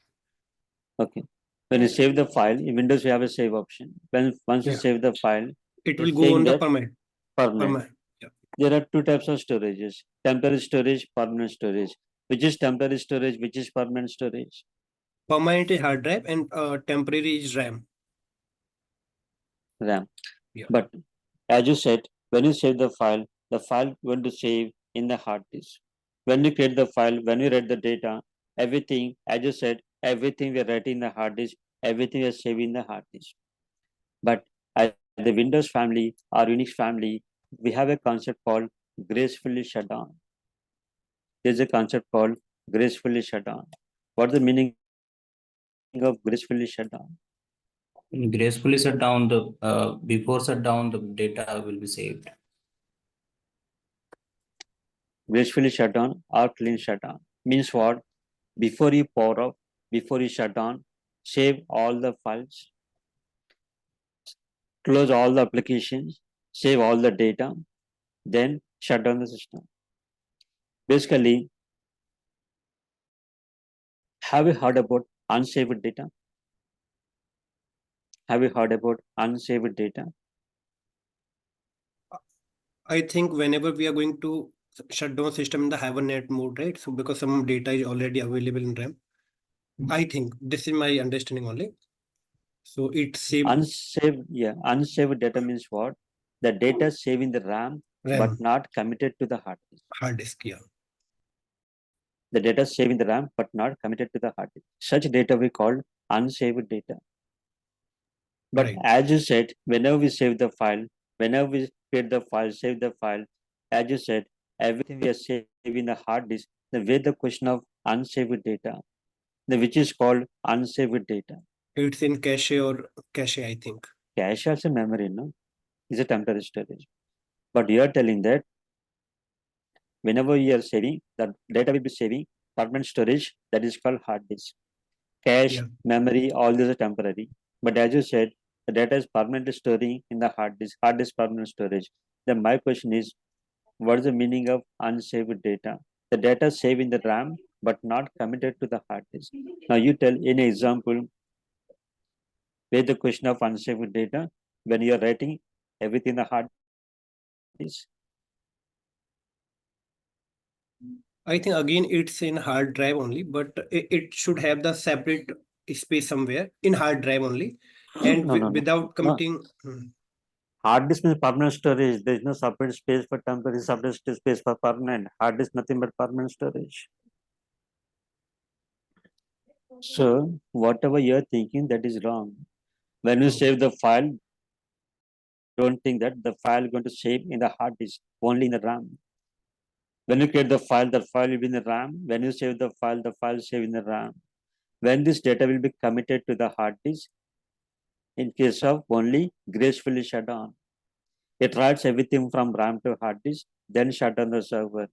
Okay. When you save the file, in Windows you have a save option. Once you save the file, it will go on the permanent. Yeah. There are two types of storages: temporary storage, permanent storage. Which is temporary storage? Which is permanent storage? Permanent is hard drive and temporary is RAM. RAM. Yeah. But as you said, when you save the file going to save in the hard disk. When you create the file, when you read the data, everything, as you said, everything we write in the hard disk, everything is saved in the hard disk. But as the Windows family or Unix family, we have a concept called gracefully shut down. There's a concept called gracefully shut down. What's the meaning of gracefully shut down? Gracefully shut down the before shutdown, the data will be saved. Gracefully shut down or clean shut down means what? Before you power off, before you shut down, save all the files, close all the applications, save all the data, then shut down the system. Basically, have you heard about unsaved data? Have you heard about unsaved data? I think whenever we are going to shut down system in the Hibernate mode, right? So because some data is already available in RAM, I think this is my understanding only. So it's saved. Unsaved data means what? The data saved in the RAM, but not committed to the hard disk. Hard disk, yeah. The data saved in the RAM, but not committed to the hard disk. Such data we call unsaved data. But as you said, whenever we save the file, whenever we create the file, save the file, as you said, everything we are saving in the hard disk, the way the question of unsaved data, which is called unsaved data. It's in cache or cache, I think. Cache also memory, no? Is a temporary storage. But you are telling that whenever you are saving, the data will be saving permanent storage, that is called hard disk. Cache, memory, all these are temporary. But as you said, the data is permanently storing in the hard disk permanent storage. Then my question is, what is the meaning of unsaved data? The data saved in the RAM, but not committed to the hard disk. Now you tell in an example, where the question of unsaved data, when you are writing everything in the hard disk. I think again it's in hard drive only, but it should have the separate space somewhere in hard drive only, and No. without committing. Hard disk means permanent storage. There is no separate space for temporary, separate space for permanent. Hard disk nothing but permanent storage. So whatever you are thinking, that is wrong. When you save the file, don't think that the file is going to save in the hard disk, only in the RAM. When you create the file will be in the RAM. When you save the file save in the RAM. When this data will be committed to the hard disk, in case of only gracefully shut down. It writes everything from RAM to hard disk, then shut down the server.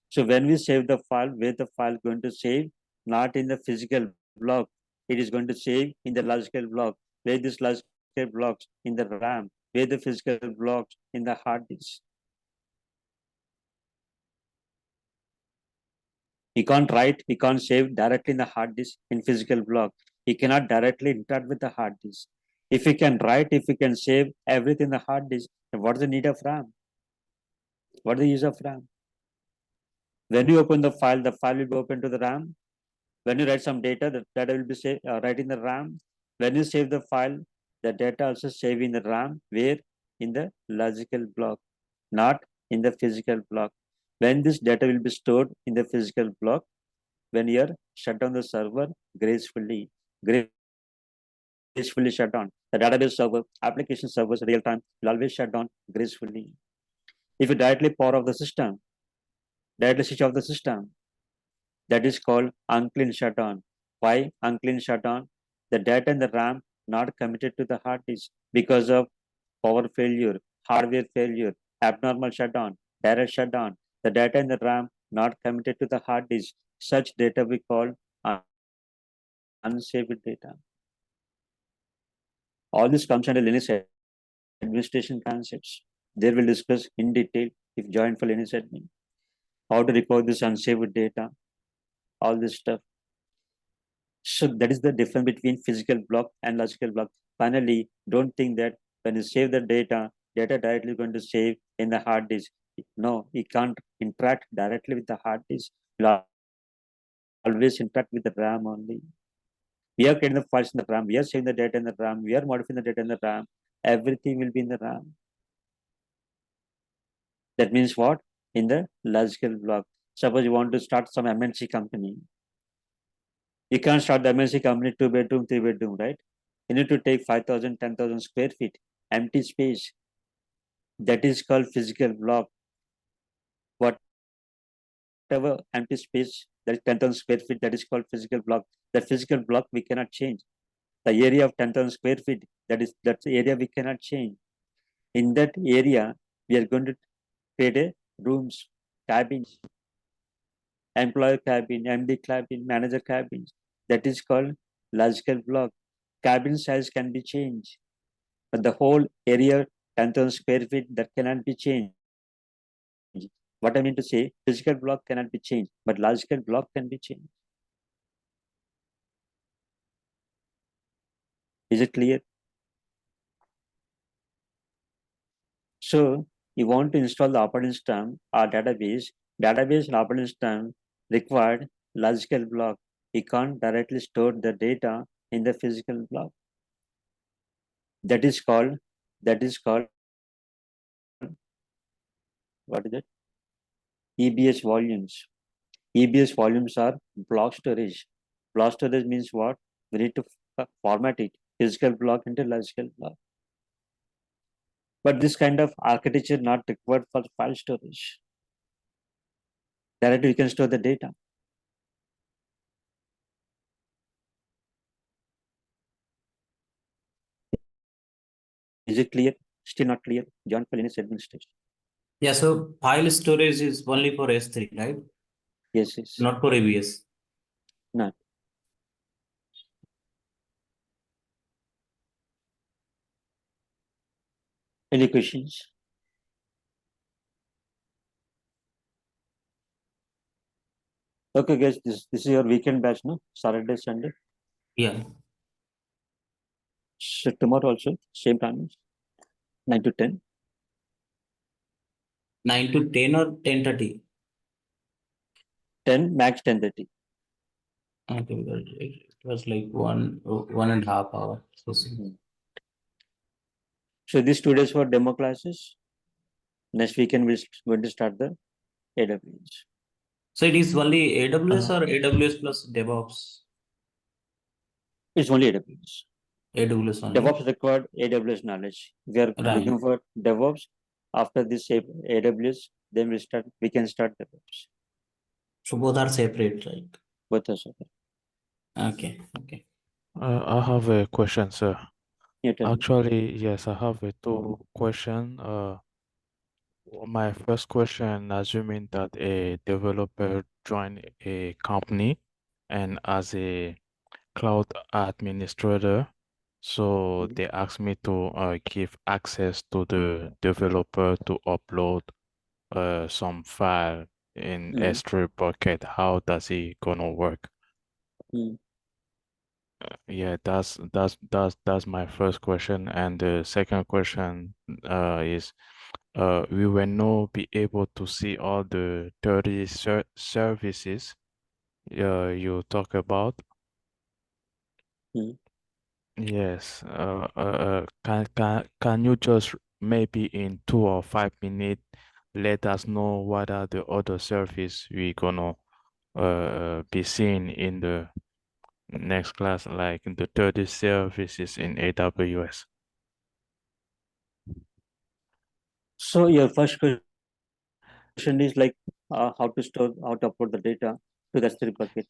So when we save the file, where the file going to save, not in the physical block, it is going to save in the logical block, where this logical blocks in the RAM, where the physical blocks in the hard disk. You can't write, you can't save directly in the hard disk in physical block. You cannot directly interact with the hard disk. If you can write, if you can save everything in the hard disk, then what is the need of RAM? What is the use of RAM? When you open the file will be open to the RAM. When you write some data, the data will be saved right in the RAM. When you save the file, the data also save in the RAM, where in the logical block, not in the physical block. When this data will be stored in the physical block, when you are shut down the server gracefully shut down. The database server, application servers, real time will always shut down gracefully. If you directly power off the system, directly switch off the system, that is called unclean shutdown. Why unclean shutdown? The data in the RAM not committed to the hard disk because of power failure, hardware failure, abnormal shutdown, direct shutdown. The data in the RAM not committed to the hard disk. Such data we call unsaved data. All this comes under Linux administration concepts. There will discuss in detail if joined for Linux admin. How to recover this unsaved data, all this stuff. So that is the difference between physical block and logical block. Finally, don't think that when you save the data directly going to save in the hard disk. No, it can't interact directly with the hard disk. You'll always interact with the RAM only. We are creating the files in the RAM. We are saving the data in the RAM. We are modifying the data in the RAM. Everything will be in the RAM. That means what? In the logical block. Suppose you want to start some MNC company. You can't start the MNC company 2-bedroom, 3-bedroom, right? You need to take 5,000, 10,000 square feet, empty space. That is called physical block. Whatever empty space, that is 10,000 square feet, that is called physical block. That physical block we cannot change. The area of 10,000 square feet, that's the area we cannot change. In that area, we are going to create a rooms, cabins, employer cabin, MD cabin, manager cabins. That is called logical block. Cabin size can be changed, but the whole area, 10,000 square feet, that cannot be changed. What I mean to say, physical block cannot be changed, but logical block can be changed. Is it clear? So you want to install the operating system or database and operating system required logical block. You can't directly store the data in the physical block. That is called what is it? EBS volumes. EBS volumes are block storage. Block storage means what? We need to format it, physical block into logical block. But this kind of architecture not required for file storage. Directly we can store the data. Is it clear? Still not clear? John for Linux administration. Yeah, so file storage is only for S3, right? Yes, yes. Not for ABS. Not. Any questions? Okay, guys, this is your weekend batch, no? Saturday, Sunday. Yeah. So tomorrow also, same time, 9 to 10. 9 to 10 or 10:30? 10, max 10:30. Okay, because it was like 1.5 hour. So, So these 2 days for demo classes. Next weekend we're going to start the AWS. so it is only AWS Uh-huh. or AWS plus DevOps? It's only AWS. AWS only. DevOps required AWS knowledge. We are Right. looking for DevOps. After this AWS, then we can start DevOps. So both are separate, right? Both are separate. Okay, okay. I have a question, sir. You tell me. Actually, yes, I have a two question. My first question, assuming that a developer join a company and as a cloud administrator, so Mhm. they ask me to give access to the developer to upload some file in Mhm. S3 bucket. How does it gonna work? Mhm. Yeah, that's my first question. And the second question is we will not be able to see all the 30 services you talk about. Mhm. Yes. Can you just maybe in 2 or 5 minutes let us know what are the other service we gonna be seeing in the next class, like the 30 services in AWS? So your first question is like how to upload the data to the S3 bucket.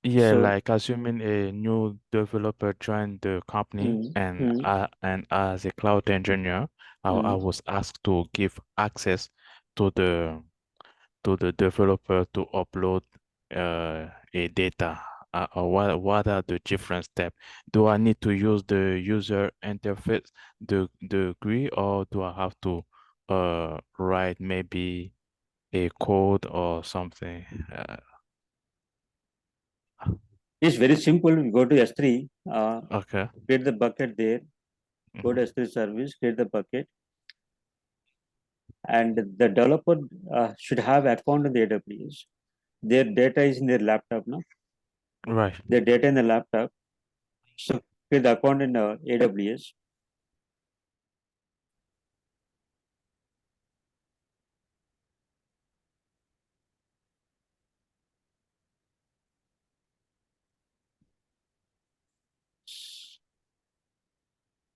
Yeah, So like assuming a new developer joined the company Mhm. and as a cloud engineer, I Mhm. was asked to give access to the developer to upload a data. What are the different steps? Do I need to use the user interface, the GUI, or do I have to write maybe a code or something? It's very simple. We go to S3, Okay. create the bucket there, go to Mhm. S3 service, create the bucket, and the developer should have account in the AWS. Their data is in their laptop now. Right. Their data in the laptop. So create the account in AWS.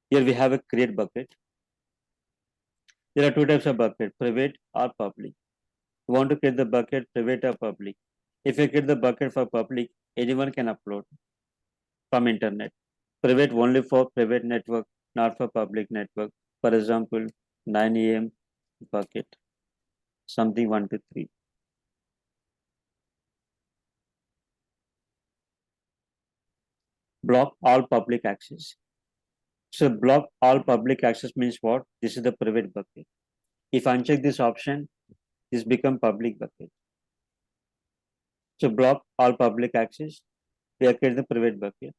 Here we have a create bucket. There are two types of bucket, private or public. You want to create the bucket private or public. If you create the bucket for public, anyone can upload from internet. Private only for private network, not for public network. For example, 9 a.m. bucket, something 1 to 3. Block all public access. So block all public access means what? This is the private bucket. If I uncheck this option, this become public bucket. So block all public access. We have created the private bucket.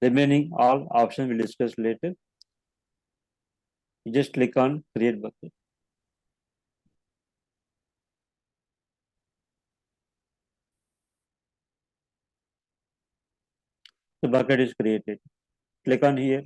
Remaining all options we'll discuss later. You just click on create bucket. The bucket is created. Click on here.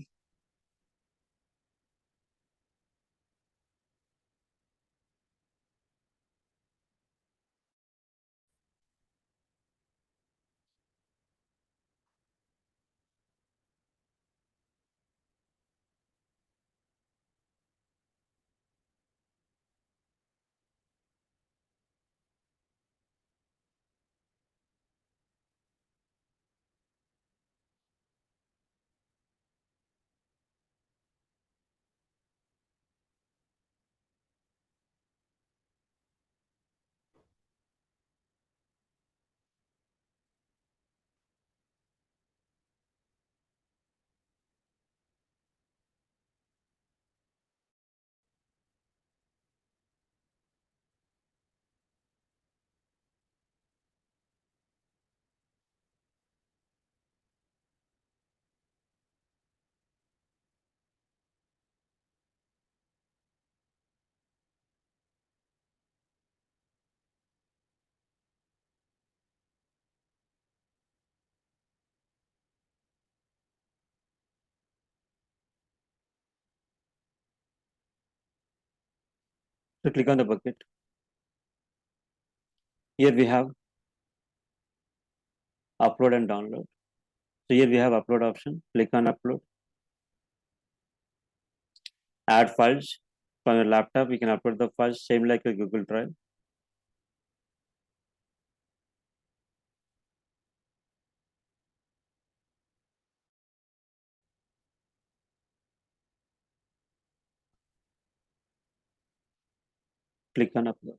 So click on the bucket. Here we have upload and download. So here we have upload option. Click on upload. Add files from your laptop. You can upload the files same like a Google Drive. Click on upload.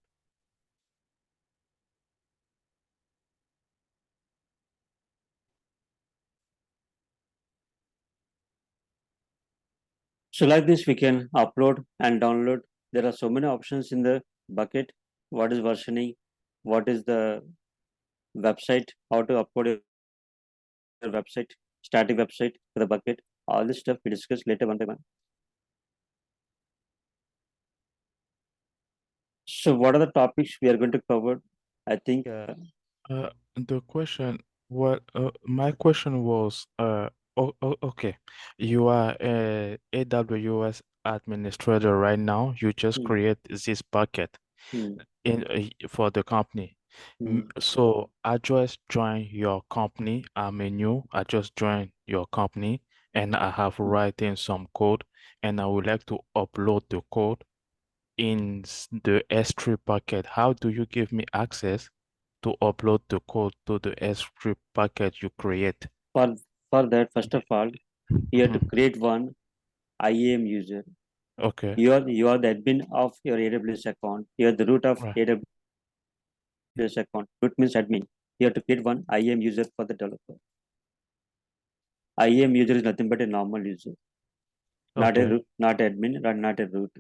So like this, we can upload and download. There are so many options in the bucket. What is versioning? What is the website? How to upload your website, static website to the bucket. All this stuff we discuss later one by one. So what are the topics we are going to cover? I think The question, my question was, okay, you are a AWS administrator right now. You just Hmm. create this bucket hmm, for the company. hmm, So I just joined your company. I'm a new. I just joined your company, and I have written some code, and I would like to upload the code in the S3 bucket. How do you give me access to upload the code to the S3 package you create? for that, first of all, you have to Mhm. create one IAM user. Okay, You are the admin of your AWS account. You are the root of right. AWS account. Root means admin. You have to create one IAM user for the developer. IAM user is nothing but a normal user, not a Okay, root, not admin, not a root.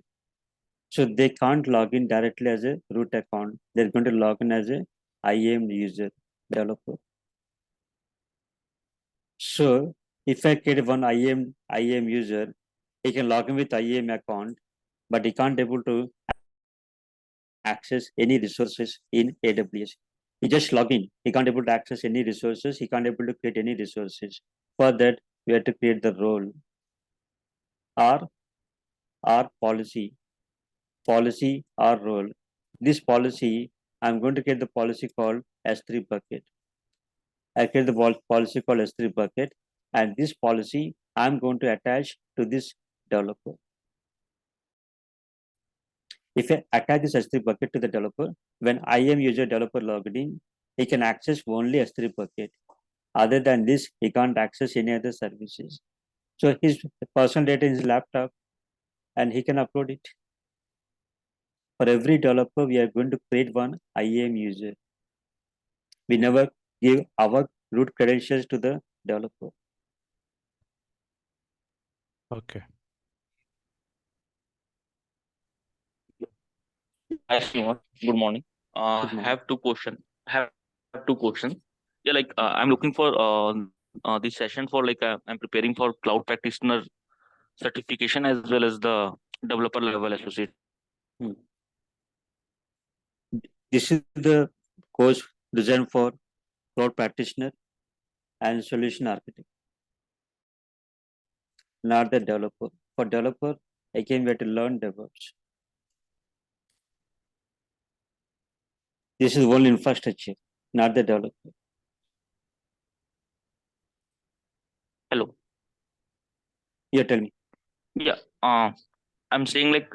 So they can't log in directly as a root account. They're going to log in as a IAM user developer. So if I create one IAM user, he can log in with IAM account, but he can't able to access any resources in AWS. He just log in. He can't able to access any resources. He can't able to create any resources. For that, we have to create the role or policy or role. This policy, I'm going to create the policy called S3 bucket. I create the policy called S3 bucket, and this policy I'm going to attach to this developer. If I attach this S3 bucket to the developer, when IAM user developer logged in, he can access only S3 bucket. Other than this, he can't access any other services. So his personal data in his laptop, and he can upload it. For every developer, we are going to create one IAM user. We never give our root credentials to the developer. okay. Hi, Srinivas. Good morning. Good morning. Have two questions. Have two questions. Yeah, like I'm looking for this session for like I'm preparing for cloud practitioner certification as well as the developer level associate. This is the course designed for cloud practitioner and solution architect, not the developer. For developer, again, we have to learn DevOps. This is only infrastructure, not the developer. Hello. Yeah, tell me. Yeah. I'm saying like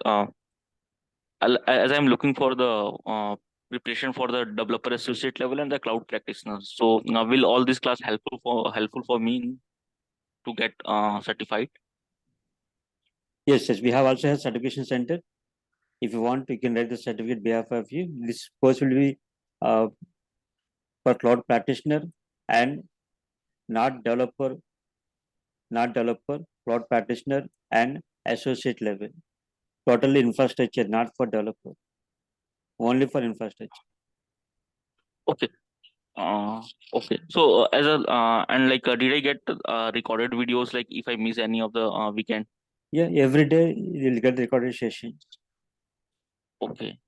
as I'm looking for the preparation for the developer associate level and the cloud practitioner. So will all this class helpful for me to get certified? Yes, we have also have certification center. If you want, you can write the certificate behalf of you. This course will be for cloud practitioner and not developer, cloud practitioner and associate level. Totally infrastructure, not for developer. Only for infrastructure. Okay. Okay. So as a and like did I get recorded videos like if I miss any of the weekend? Yeah, every day you'll get the recorded sessions. Okay.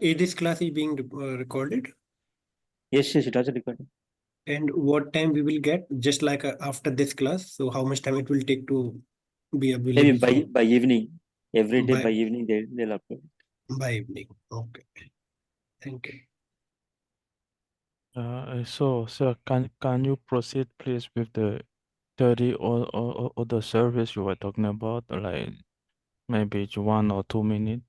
This class is being recorded, Yes, it has a recording. and what time we will get? Just like after this class. So how much time it will take to be Maybe available? by evening. Every day By- by evening, they'll upload. By evening. Okay. Thank you. So, sir, can you proceed, please, with the 30 or the service you were talking about, like maybe it's 1 or 2 minutes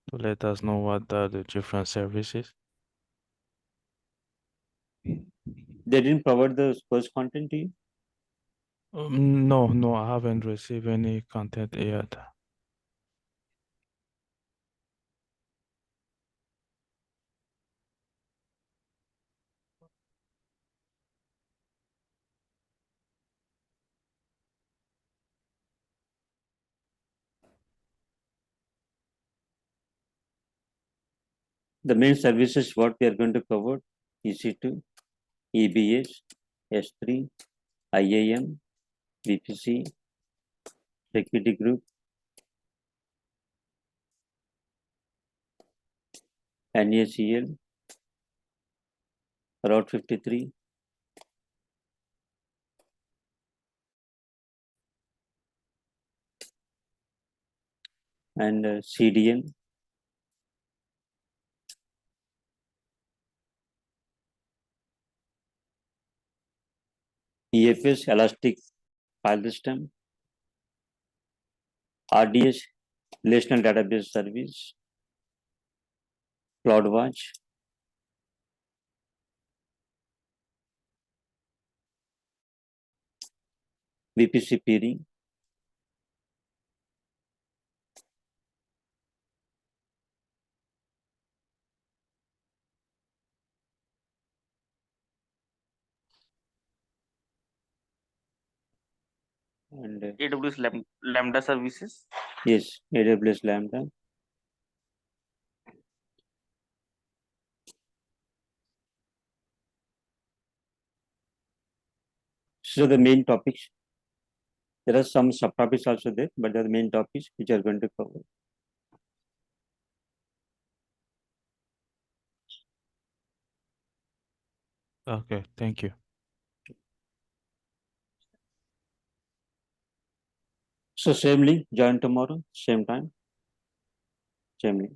to let us know what are the different services? They didn't provide the course content to you? No, I haven't received any content yet. The main services what we are going to cover: EC2, EBS, S3, IAM, VPC, security group, NACL, Route 53, and CDN, EFS, Elastic File System, RDS, Relational Database Service, CloudWatch, VPC peering, and AWS Lambda services. yes, AWS Lambda. So the main topics. There are some subtopics also there, but they are the main topics which are going to cover. Okay, thank you. So same link, join tomorrow, same time, same link.